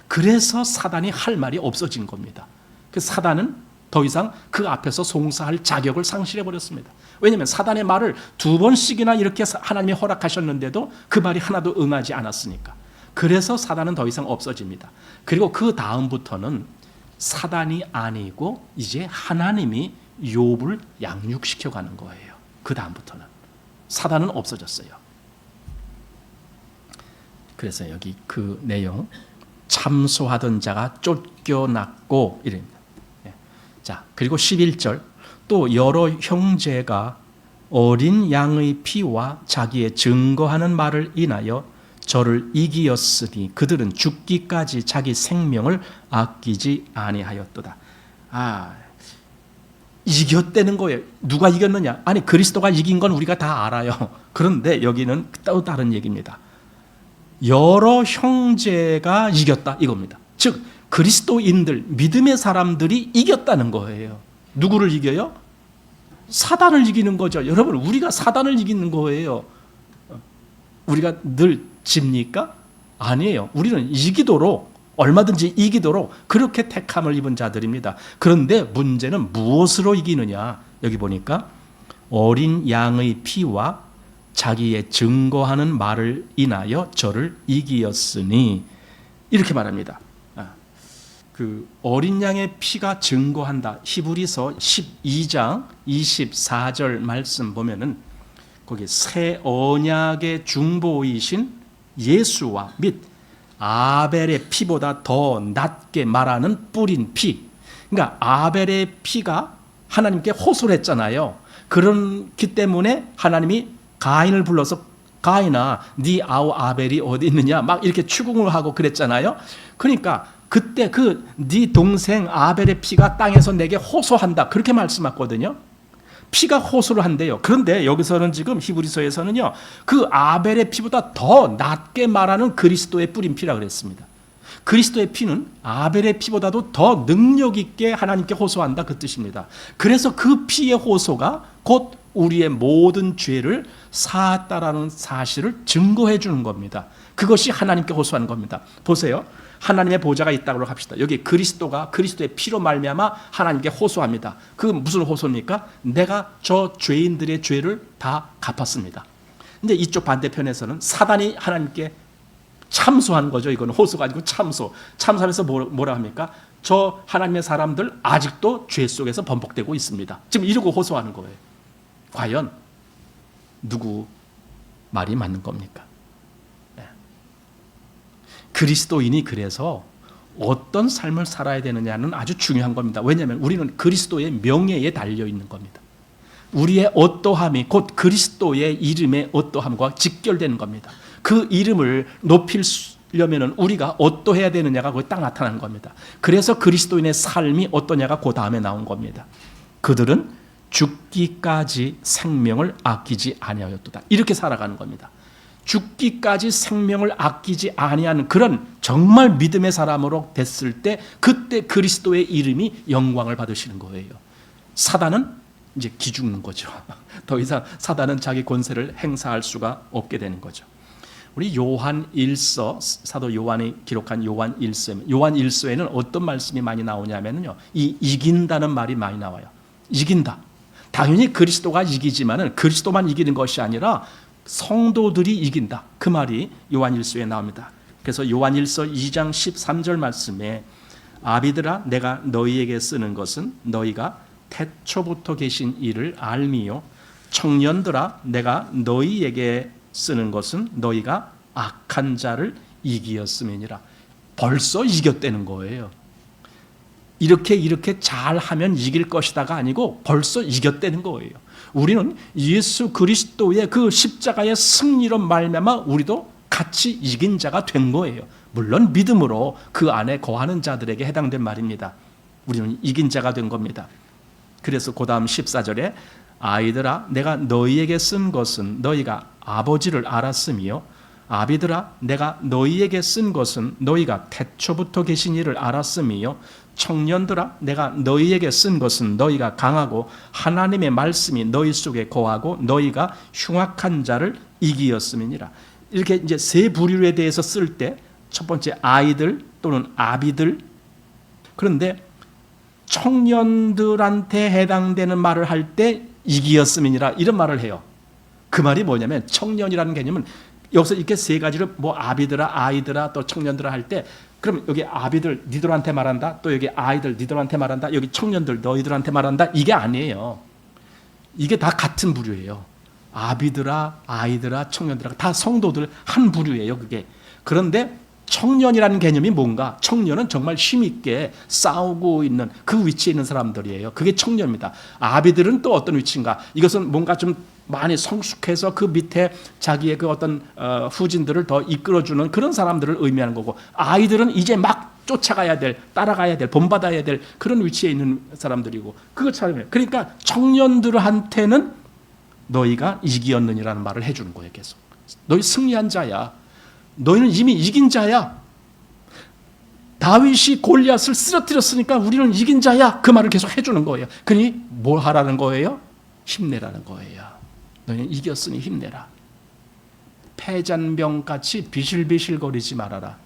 그래서 사단이 할 말이 없어진 겁니다. 그 사단은 더 이상 그 앞에서 송사할 자격을 상실해버렸습니다. 왜냐하면 사단의 말을 두 번씩이나 이렇게 하나님이 허락하셨는데도 그 말이 하나도 응하지 않았으니까. 그래서 사단은 더 이상 없어집니다. 그리고 그 다음부터는 사단이 아니고 이제 하나님이 욥을 양육시켜 가는 거예요. 그 다음부터는 사단은 없어졌어요. 그래서 여기 그 내용, 참소하던 자가 쫓겨났고 이랍니다. 자, 그리고 11절, 또 여러 형제가 어린 양의 피와 자기의 증거하는 말을 인하여 저를 이기었으니 그들은 죽기까지 자기 생명을 아끼지 아니하였도다. 이겼다는 거예요. 누가 이겼느냐? 아니, 그리스도가 이긴 건 우리가 다 알아요. 그런데 여기는 또 다른 얘기입니다. 여러 형제가 이겼다 이겁니다. 즉 그리스도인들, 믿음의 사람들이 이겼다는 거예요. 누구를 이겨요? 사단을 이기는 거죠. 여러분, 우리가 사단을 이기는 거예요. 우리가 늘 집니까? 아니에요. 우리는 이기도록, 얼마든지 이기도록 그렇게 택함을 입은 자들입니다. 그런데 문제는 무엇으로 이기느냐? 여기 보니까 어린 양의 피와 자기의 증거하는 말을 인하여 저를 이기었으니, 이렇게 말합니다. 그 어린 양의 피가 증거한다. 히브리서 12장 24절 말씀 보면은 거기 새 언약의 중보이신 예수와 및 아벨의 피보다 더 낫게 말하는 뿌린 피. 그러니까 아벨의 피가 하나님께 호소를 했잖아요. 그렇기 때문에 하나님이 가인을 불러서 가인아, 네 아우 아벨이 어디 있느냐 막 이렇게 추궁을 하고 그랬잖아요. 그러니까 그때 네 동생 아벨의 피가 땅에서 내게 호소한다, 그렇게 말씀하거든요. 피가 호소를 한대요. 그런데 여기서는 지금 히브리서에서는요, 그 아벨의 피보다 더 낫게 말하는 그리스도의 뿌린 피라 그랬습니다. 그리스도의 피는 아벨의 피보다도 더 능력 있게 하나님께 호소한다, 그 뜻입니다. 그래서 그 피의 호소가 곧 우리의 모든 죄를 사했다라는 사실을 증거해 주는 겁니다. 그것이 하나님께 호소하는 겁니다. 보세요. 하나님의 보좌가 있다고 합시다. 여기 그리스도가 그리스도의 피로 말미암아 하나님께 호소합니다. 그 무슨 호소입니까? 내가 저 죄인들의 죄를 다 갚았습니다. 근데 이쪽 반대편에서는 사단이 하나님께 참소한 거죠. 이건 호소가 아니고 참소. 참소하면서 뭐라 합니까? 저 하나님의 사람들 아직도 죄 속에서 번복되고 있습니다. 지금 이러고 호소하는 거예요. 과연 누구 말이 맞는 겁니까? 그리스도인이 그래서 어떤 삶을 살아야 되느냐는 아주 중요한 겁니다. 왜냐하면 우리는 그리스도의 명예에 달려 있는 겁니다. 우리의 어떠함이 곧 그리스도의 이름의 어떠함과 직결되는 겁니다. 그 이름을 높이려면 우리가 어떠해야 되느냐가 거기 딱 나타나는 겁니다. 그래서 그리스도인의 삶이 어떠냐가 그 다음에 나온 겁니다. 그들은 죽기까지 생명을 아끼지 아니하였도다. 이렇게 살아가는 겁니다. 죽기까지 생명을 아끼지 아니하는 그런 정말 믿음의 사람으로 됐을 때, 그때 그리스도의 이름이 영광을 받으시는 거예요. 사단은 이제 기죽는 거죠. 더 이상 사단은 자기 권세를 행사할 수가 없게 되는 거죠. 우리 요한 1서, 사도 요한이 기록한 요한 1서에는 어떤 말씀이 많이 나오냐면요, 이 이긴다는 말이 많이 나와요. 이긴다. 당연히 그리스도가 이기지만은 그리스도만 이기는 것이 아니라 성도들이 이긴다, 그 말이 요한 1서에 나옵니다. 그래서 요한 1서 2장 13절 말씀에 아비들아, 내가 너희에게 쓰는 것은 너희가 태초부터 계신 이를 알미요, 청년들아, 내가 너희에게 쓰는 것은 너희가 악한 자를 이기었음이니라. 벌써 이겼다는 거예요. 이렇게 잘하면 이길 것이다가 아니고 벌써 이겼다는 거예요. 우리는 예수 그리스도의 그 십자가의 승리로 말미암아 우리도 같이 이긴 자가 된 거예요. 물론 믿음으로 그 안에 거하는 자들에게 해당된 말입니다. 우리는 이긴 자가 된 겁니다. 그래서 그 다음 14절에 아이들아, 내가 너희에게 쓴 것은 너희가 아버지를 알았으며, 아비들아, 내가 너희에게 쓴 것은 너희가 태초부터 계신 이를 알았으며, 청년들아, 내가 너희에게 쓴 것은 너희가 강하고 하나님의 말씀이 너희 속에 거하고 너희가 흉악한 자를 이기었음이니라. 이렇게 이제 세 부류에 대해서 쓸 때 첫 번째 아이들 또는 아비들, 그런데 청년들한테 해당되는 말을 할 때 이기었음이니라 이런 말을 해요. 그 말이 뭐냐면 청년이라는 개념은 여기서 이렇게 세 가지를 뭐 아비들아, 아이들아, 또 청년들아 할 때, 그럼 여기 아비들 니들한테 말한다, 또 여기 아이들 니들한테 말한다, 여기 청년들 너희들한테 말한다, 이게 아니에요. 이게 다 같은 부류예요. 아비들아, 아이들아, 청년들아, 다 성도들 한 부류예요, 그게. 그런데 청년이라는 개념이 뭔가? 청년은 정말 힘있게 싸우고 있는 그 위치에 있는 사람들이에요. 그게 청년입니다. 아비들은 또 어떤 위치인가? 이것은 뭔가 좀 많이 성숙해서 그 밑에 자기의 그 어떤 후진들을 더 이끌어주는 그런 사람들을 의미하는 거고, 아이들은 이제 막 쫓아가야 될, 따라가야 될, 본받아야 될 그런 위치에 있는 사람들이고, 그것처럼. 그러니까 청년들한테는 너희가 이기었느니라는 말을 해주는 거예요. 계속 너희 승리한 자야, 너희는 이미 이긴 자야, 다윗이 골리앗을 쓰러뜨렸으니까 우리는 이긴 자야, 그 말을 계속 해주는 거예요. 그러니 뭘 하라는 거예요? 힘내라는 거예요. 너희는 이겼으니 힘내라. 패잔병같이 비실비실거리지 말아라.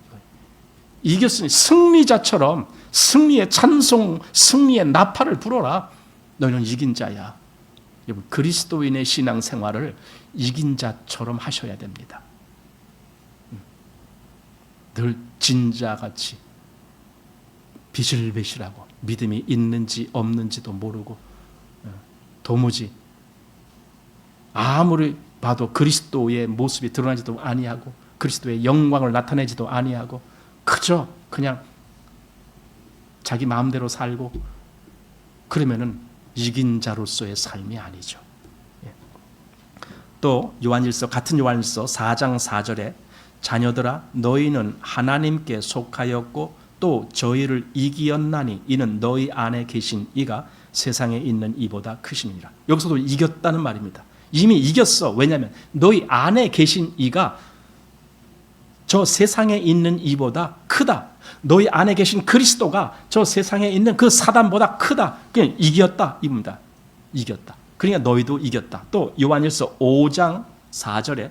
이겼으니 승리자처럼 승리의 찬송, 승리의 나팔을 불어라. 너희는 이긴 자야. 여러분, 그리스도인의 신앙생활을 이긴 자처럼 하셔야 됩니다. 늘 진자같이 비실비실하고 믿음이 있는지 없는지도 모르고, 도무지 아무리 봐도 그리스도의 모습이 드러나지도 아니하고 그리스도의 영광을 나타내지도 아니하고 그저 그냥 자기 마음대로 살고, 그러면은 이긴 자로서의 삶이 아니죠. 또 요한일서, 같은 요한일서 4장 4절에 자녀들아 너희는 하나님께 속하였고 또 저희를 이기었나니 이는 너희 안에 계신 이가 세상에 있는 이보다 크심이니라. 여기서도 이겼다는 말입니다. 이미 이겼어. 왜냐하면 너희 안에 계신 이가 저 세상에 있는 이보다 크다. 너희 안에 계신 그리스도가 저 세상에 있는 그 사단보다 크다. 그냥 이겼다 이겁니다. 이겼다. 그러니까 너희도 이겼다. 또 요한일서 5장 4절에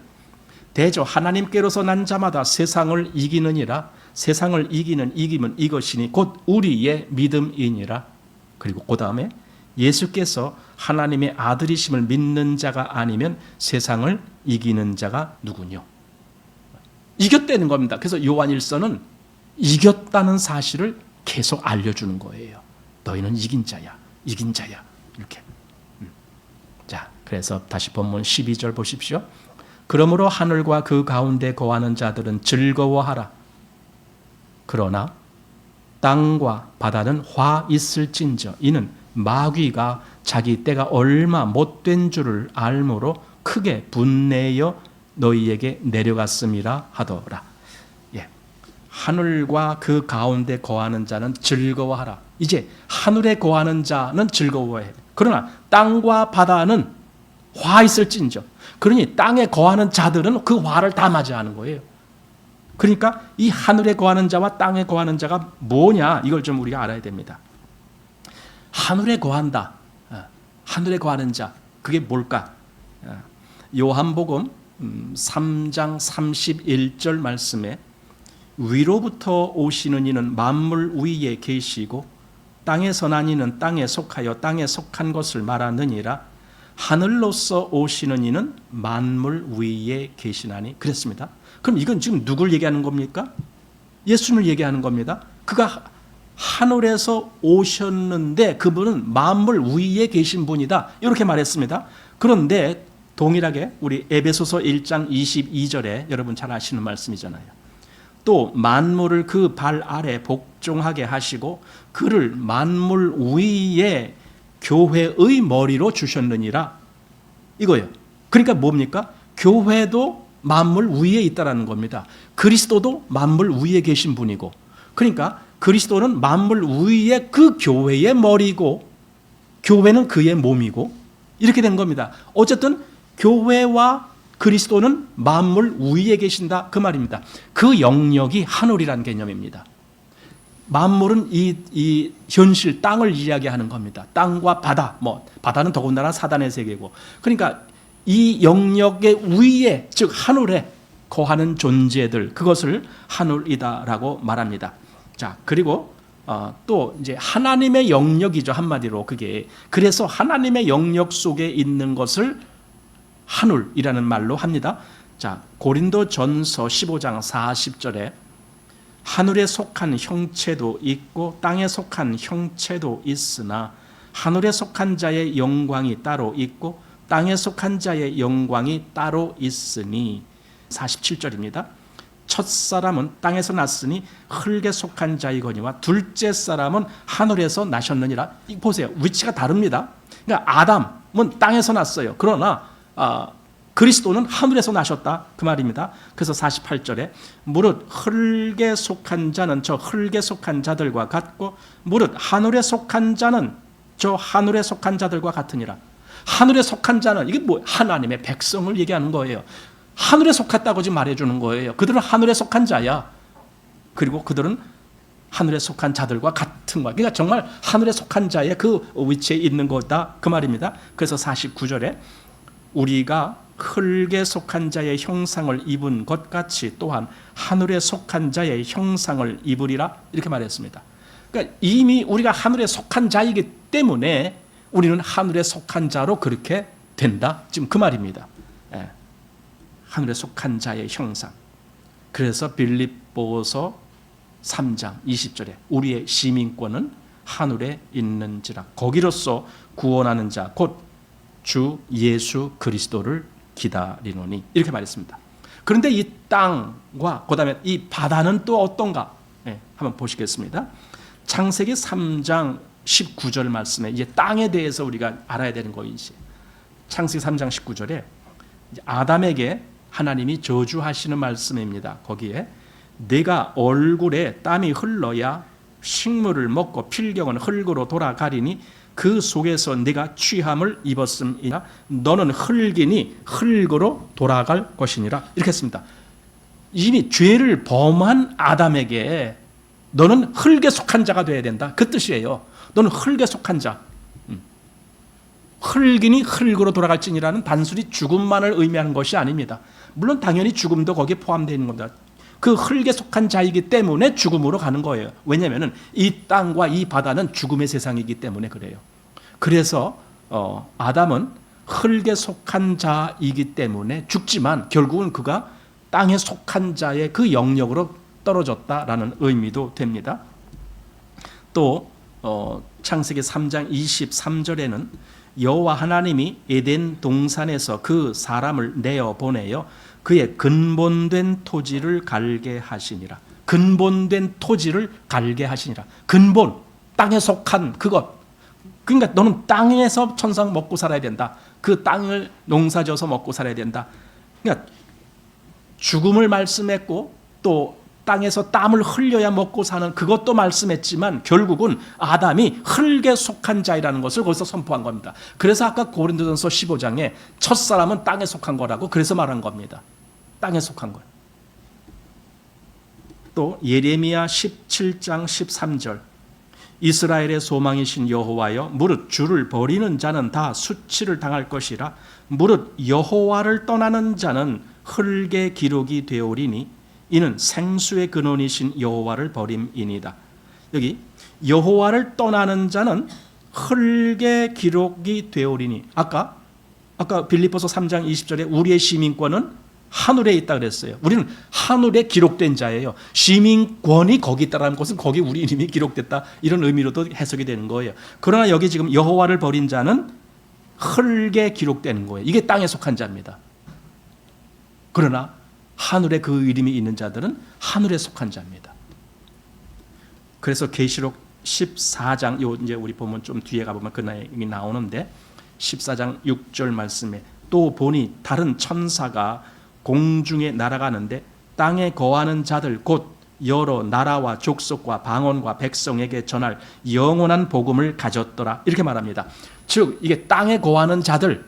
대저 하나님께로서 난 자마다 세상을 이기느니라. 세상을 이기는 이김은 이것이니 곧 우리의 믿음이니라. 그리고 그 다음에 예수께서 하나님의 아들이심을 믿는 자가 아니면 세상을 이기는 자가 누구뇨? 이겼다는 겁니다. 그래서 요한일서는 이겼다는 사실을 계속 알려주는 거예요. 너희는 이긴 자야, 이긴 자야, 이렇게. 자, 그래서 다시 본문 12절 보십시오. 그러므로 하늘과 그 가운데 거하는 자들은 즐거워하라. 그러나 땅과 바다는 화 있을진저 이는 마귀가 자기 때가 얼마 못된 줄을 알므로 크게 분내어 너희에게 내려갔음이라 하더라. 예. 하늘과 그 가운데 거하는 자는 즐거워하라. 이제 하늘에 거하는 자는 즐거워해. 그러나 땅과 바다는 화 있을진저. 그러니 땅에 거하는 자들은 그 화를 다 맞이하는 거예요. 그러니까 이 하늘에 거하는 자와 땅에 거하는 자가 뭐냐, 이걸 좀 우리가 알아야 됩니다. 하늘에 거한다. 하늘에 거하는 자, 그게 뭘까? 요한복음 3장 31절 말씀에 위로부터 오시는 이는 만물 위에 계시고 땅에서 난 이는 땅에 속하여 땅에 속한 것을 말하느니라. 하늘로서 오시는 이는 만물 위에 계시나니 그랬습니다. 그럼 이건 지금 누굴 얘기하는 겁니까? 예수님을 얘기하는 겁니다. 그가 하늘에서 오셨는데 그분은 만물 위에 계신 분이다, 이렇게 말했습니다. 그런데 동일하게 우리 에베소서 1장 22절에 여러분 잘 아시는 말씀이잖아요. 또 만물을 그 발 아래 복종하게 하시고 그를 만물 위에 교회의 머리로 주셨느니라, 이거예요. 그러니까 뭡니까? 교회도 만물 위에 있다라는 겁니다. 그리스도도 만물 위에 계신 분이고, 그러니까 그리스도는 만물 위에 그 교회의 머리고 교회는 그의 몸이고, 이렇게 된 겁니다. 어쨌든 교회와 그리스도는 만물 위에 계신다, 그 말입니다. 그 영역이 하늘이라는 개념입니다. 만물은 이 현실 땅을 이야기하는 겁니다. 땅과 바다, 바다는 더군다나 사단의 세계고, 그러니까 이 영역의 위에, 즉 하늘에 거하는 존재들, 그것을 하늘이다라고 말합니다. 자, 그리고 또 이제 하나님의 영역이죠, 한마디로 그게. 그래서 하나님의 영역 속에 있는 것을 하늘이라는 말로 합니다. 자, 고린도전서 15장 40절에 하늘에 속한 형체도 있고 땅에 속한 형체도 있으나 하늘에 속한 자의 영광이 따로 있고 땅에 속한 자의 영광이 따로 있으니 47절입니다. 첫 사람은 땅에서 났으니 흙에 속한 자이거니와 둘째 사람은 하늘에서 나셨느니라. 보세요. 위치가 다릅니다. 그러니까 아담은 땅에서 났어요. 그러나 그리스도는 하늘에서 나셨다 그 말입니다. 그래서 48절에 무릇 흙에 속한 자는 저 흙에 속한 자들과 같고 무릇 하늘에 속한 자는 저 하늘에 속한 자들과 같으니라. 하늘에 속한 자는 이게 뭐 하나님의 백성을 얘기하는 거예요. 하늘에 속했다고 지금 말해주는 거예요. 그들은 하늘에 속한 자야. 그리고 그들은 하늘에 속한 자들과 같은 거야. 그러니까 정말 하늘에 속한 자의 그 위치에 있는 거다 그 말입니다. 그래서 49절에 우리가 흙에 속한 자의 형상을 입은 것 같이 또한 하늘에 속한 자의 형상을 입으리라 이렇게 말했습니다. 그러니까 이미 우리가 하늘에 속한 자이기 때문에 우리는 하늘에 속한 자로 그렇게 된다. 지금 그 말입니다. 예. 하늘에 속한 자의 형상. 그래서 빌립보서 3장 20절에 우리의 시민권은 하늘에 있는지라 거기로서 구원하는 자 곧 주 예수 그리스도를 기다리노니 이렇게 말했습니다. 그런데 이 땅과 그다음에 이 바다는 또 어떤가? 네, 한번 보시겠습니다. 창세기 3장 19절 말씀에 이제 땅에 대해서 우리가 알아야 되는 것이지. 창세기 3장 19절에 아담에게 하나님이 저주하시는 말씀입니다. 거기에 내가 얼굴에 땀이 흘러야 식물을 먹고 필경은 흙으로 돌아가리니 그 속에서 네가 취함을 입었음이나 너는 흙이니 흙으로 돌아갈 것이니라 이렇게 했습니다. 이미 죄를 범한 아담에게 너는 흙에 속한 자가 되어야 된다 그 뜻이에요. 너는 흙에 속한 자. 흙이니 흙으로 돌아갈지니라는 단순히 죽음만을 의미하는 것이 아닙니다. 물론 당연히 죽음도 거기에 포함되어 있는 겁니다. 그 흙에 속한 자이기 때문에 죽음으로 가는 거예요. 왜냐하면 이 땅과 이 바다는 죽음의 세상이기 때문에 그래요. 그래서 아담은 흙에 속한 자이기 때문에 죽지만 결국은 그가 땅에 속한 자의 그 영역으로 떨어졌다라는 의미도 됩니다. 또 창세기 3장 23절에는 여호와 하나님이 에덴 동산에서 그 사람을 내어 보내어 그의 근본된 토지를 갈게 하시니라. 근본된 토지를 갈게 하시니라. 근본, 땅에 속한 그것. 그러니까 너는 땅에서 천상 먹고 살아야 된다. 그 땅을 농사져서 먹고 살아야 된다. 그러니까 죽음을 말씀했고 또 땅에서 땀을 흘려야 먹고 사는 그것도 말씀했지만 결국은 아담이 흙에 속한 자이라는 것을 거기서 선포한 겁니다. 그래서 아까 고린도전서 15장에 첫사람은 땅에 속한 거라고 그래서 말한 겁니다. 땅에 속한 거예요. 또 예레미야 17장 13절 이스라엘의 소망이신 여호와여 무릇 주를 버리는 자는 다 수치를 당할 것이라 무릇 여호와를 떠나는 자는 흙의 기록이 되오리니 이는 생수의 근원이신 여호와를 버림이니이다. 여기 여호와를 떠나는 자는 흙의 기록이 되오리니 아까 빌립보서 3장 20절에 우리의 시민권은 하늘에 있다 그랬어요. 우리는 하늘에 기록된 자예요. 시민권이 거기 있다는 것은 거기 우리 이름이 기록됐다 이런 의미로도 해석이 되는 거예요. 그러나 여기 지금 여호와를 버린 자는 흙에 기록되는 거예요. 이게 땅에 속한 자입니다. 그러나 하늘에 그 이름이 있는 자들은 하늘에 속한 자입니다. 그래서 계시록 14장 요 이제 우리 보면 좀 뒤에 가보면 그 내용이 나오는데 14장 6절 말씀에 또 보니 다른 천사가 공중에 날아가는데 땅에 거하는 자들 곧 여러 나라와 족속과 방언과 백성에게 전할 영원한 복음을 가졌더라 이렇게 말합니다. 즉 이게 땅에 거하는 자들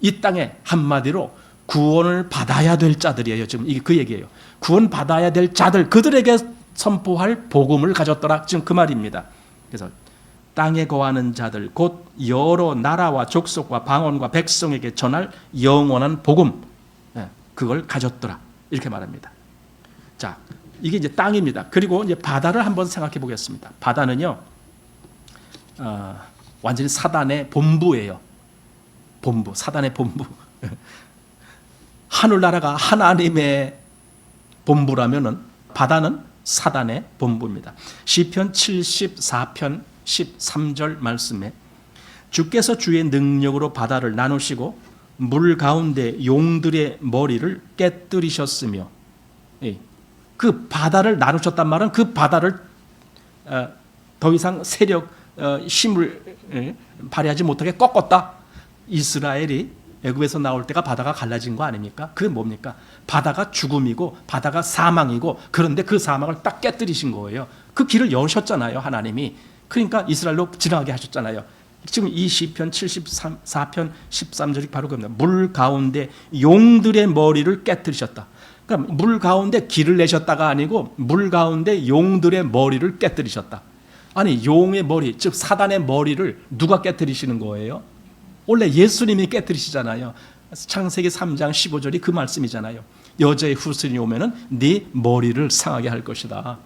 이 땅에 한마디로 구원을 받아야 될 자들이에요. 지금 이게 그 얘기예요. 구원 받아야 될 자들 그들에게 선포할 복음을 가졌더라 지금 그 말입니다. 그래서 땅에 거하는 자들 곧 여러 나라와 족속과 방언과 백성에게 전할 영원한 복음 그걸 가졌더라 이렇게 말합니다. 자, 이게 이제 땅입니다. 그리고 이제 바다를 한번 생각해 보겠습니다. 바다는요, 완전히 사단의 본부예요. 본부, 사단의 본부. 하늘나라가 하나님의 본부라면은 바다는 사단의 본부입니다. 시편 74편 13절 말씀에 주께서 주의 능력으로 바다를 나누시고 물 가운데 용들의 머리를 깨뜨리셨으며, 그 바다를 나누셨단 말은 그 바다를 더 이상 힘을 발휘하지 못하게 꺾었다. 이스라엘이 애굽에서 나올 때가 바다가 갈라진 거 아닙니까? 그게 뭡니까? 바다가 죽음이고 바다가 사망이고, 그런데 그 사망을 딱 깨뜨리신 거예요. 그 길을 여셨잖아요, 하나님이. 그러니까 이스라엘로 지나가게 하셨잖아요. 지금 이 시편 74편 13절이 바로 그겁니다. 물 가운데 용들의 머리를 깨뜨리셨다. 그러니까 물 가운데 길을 내셨다가 아니고 물 가운데 용들의 머리를 깨뜨리셨다. 아니, 용의 머리, 즉 사단의 머리를 누가 깨뜨리시는 거예요? 원래 예수님이 깨뜨리시잖아요. 창세기 3장 15절이 그 말씀이잖아요. 여자의 후손이 오면은 네 머리를 상하게 할 것이다.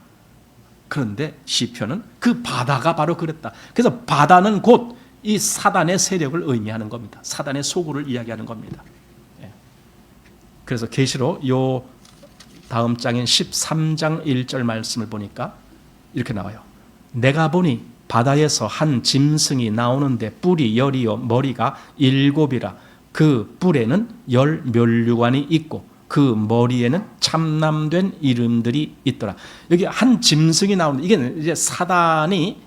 그런데 시편은 그 바다가 바로 그랬다. 그래서 바다는 곧 이 사단의 세력을 의미하는 겁니다. 사단의 소굴을 이야기하는 겁니다. 그래서 계시록 요 다음 장인 13장 1절 말씀을 보니까 이렇게 나와요. 내가 보니 바다에서 한 짐승이 나오는데 뿔이 10이요 머리가 7이라. 그 뿔에는 10 면류관이 있고 그 머리에는 참남된 이름들이 있더라. 여기 한 짐승이 나오는데, 이게 이제 사단이,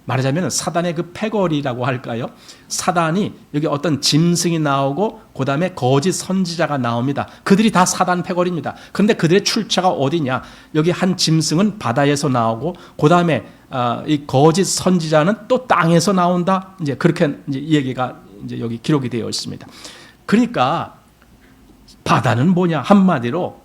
말하자면 사단의 그 패거리라고 할까요? 사단이 여기 어떤 짐승이 나오고 그 다음에 거짓 선지자가 나옵니다. 그들이 다 사단 패거리입니다. 그런데 그들의 출처가 어디냐? 여기 한 짐승은 바다에서 나오고 그 다음에 이 거짓 선지자는 또 땅에서 나온다. 이제 그렇게 이제 이 얘기가 이제 여기 기록이 되어 있습니다. 그러니까 바다는 뭐냐? 한마디로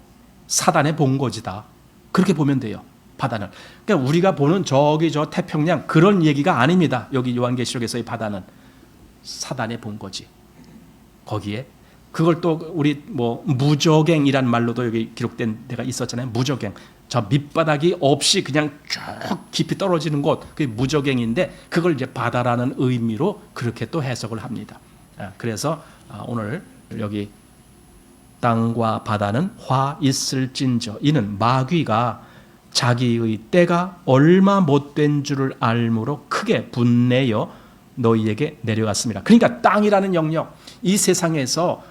사단의 본거지다. 그렇게 보면 돼요. 바다는. 그러니까 우리가 보는 저기 저 태평양 그런 얘기가 아닙니다. 여기 요한계시록에서의 바다는 사단의 본거지. 거기에 그걸 또 우리 뭐 무저갱이란 말로도 여기 기록된 데가 있었잖아요. 무저갱. 저 밑바닥이 없이 그냥 쭉 깊이 떨어지는 곳, 그게 무저갱인데 그걸 이제 바다라는 의미로 그렇게 또 해석을 합니다. 그래서 오늘 여기 땅과 바다는 화 있을진저, 이는 마귀가 자기의 때가 얼마 못된 줄을 알므로 크게 분내어 너희에게 내려갔습니다. 그러니까 땅이라는 영역, 이 세상에서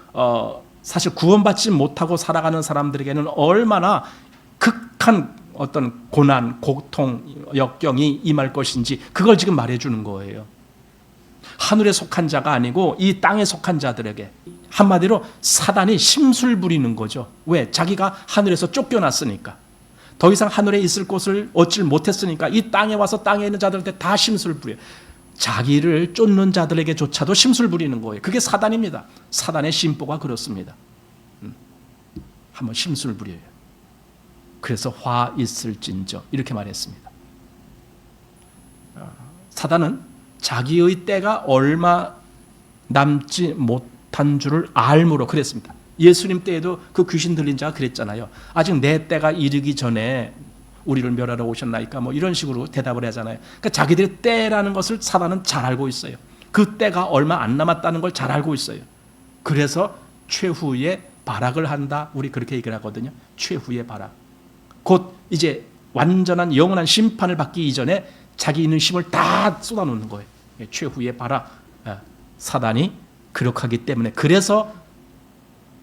사실 구원받지 못하고 살아가는 사람들에게는 얼마나 극한 어떤 고난, 고통, 역경이 임할 것인지 그걸 지금 말해주는 거예요. 하늘에 속한 자가 아니고 이 땅에 속한 자들에게, 한마디로 사단이 심술 부리는 거죠. 왜? 자기가 하늘에서 쫓겨났으니까, 더 이상 하늘에 있을 곳을 얻질 못했으니까 이 땅에 와서 땅에 있는 자들한테 다 심술 부려요. 자기를 쫓는 자들에게조차도 심술 부리는 거예요. 그게 사단입니다. 사단의 심보가 그렇습니다. 한번 심술 부려요. 그래서 화 있을진저 이렇게 말했습니다. 사단은 자기의 때가 얼마 남지 못한 줄을 알므로 그랬습니다. 예수님 때에도 그 귀신 들린 자가 그랬잖아요. 아직 내 때가 이르기 전에 우리를 멸하러 오셨나이까, 뭐 이런 식으로 대답을 하잖아요. 그러니까 자기들의 때라는 것을 사단은 잘 알고 있어요. 그 때가 얼마 안 남았다는 걸 잘 알고 있어요. 그래서 최후의 발악을 한다. 우리 그렇게 얘기를 하거든요. 최후의 발악. 곧 이제 완전한 영원한 심판을 받기 이전에 자기 있는 힘을 다 쏟아놓는 거예요. 최후의 발악. 사단이 그렇게 하기 때문에, 그래서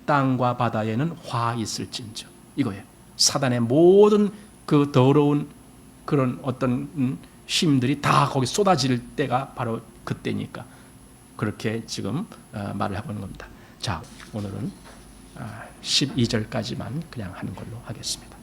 땅과 바다에는 화 있을진저 이거예요. 사단의 모든 그 더러운 그런 어떤 힘들이 다 거기 쏟아질 때가 바로 그때니까 그렇게 지금 말을 하고 있는 겁니다. 자, 오늘은 12절까지만 그냥 하는 걸로 하겠습니다.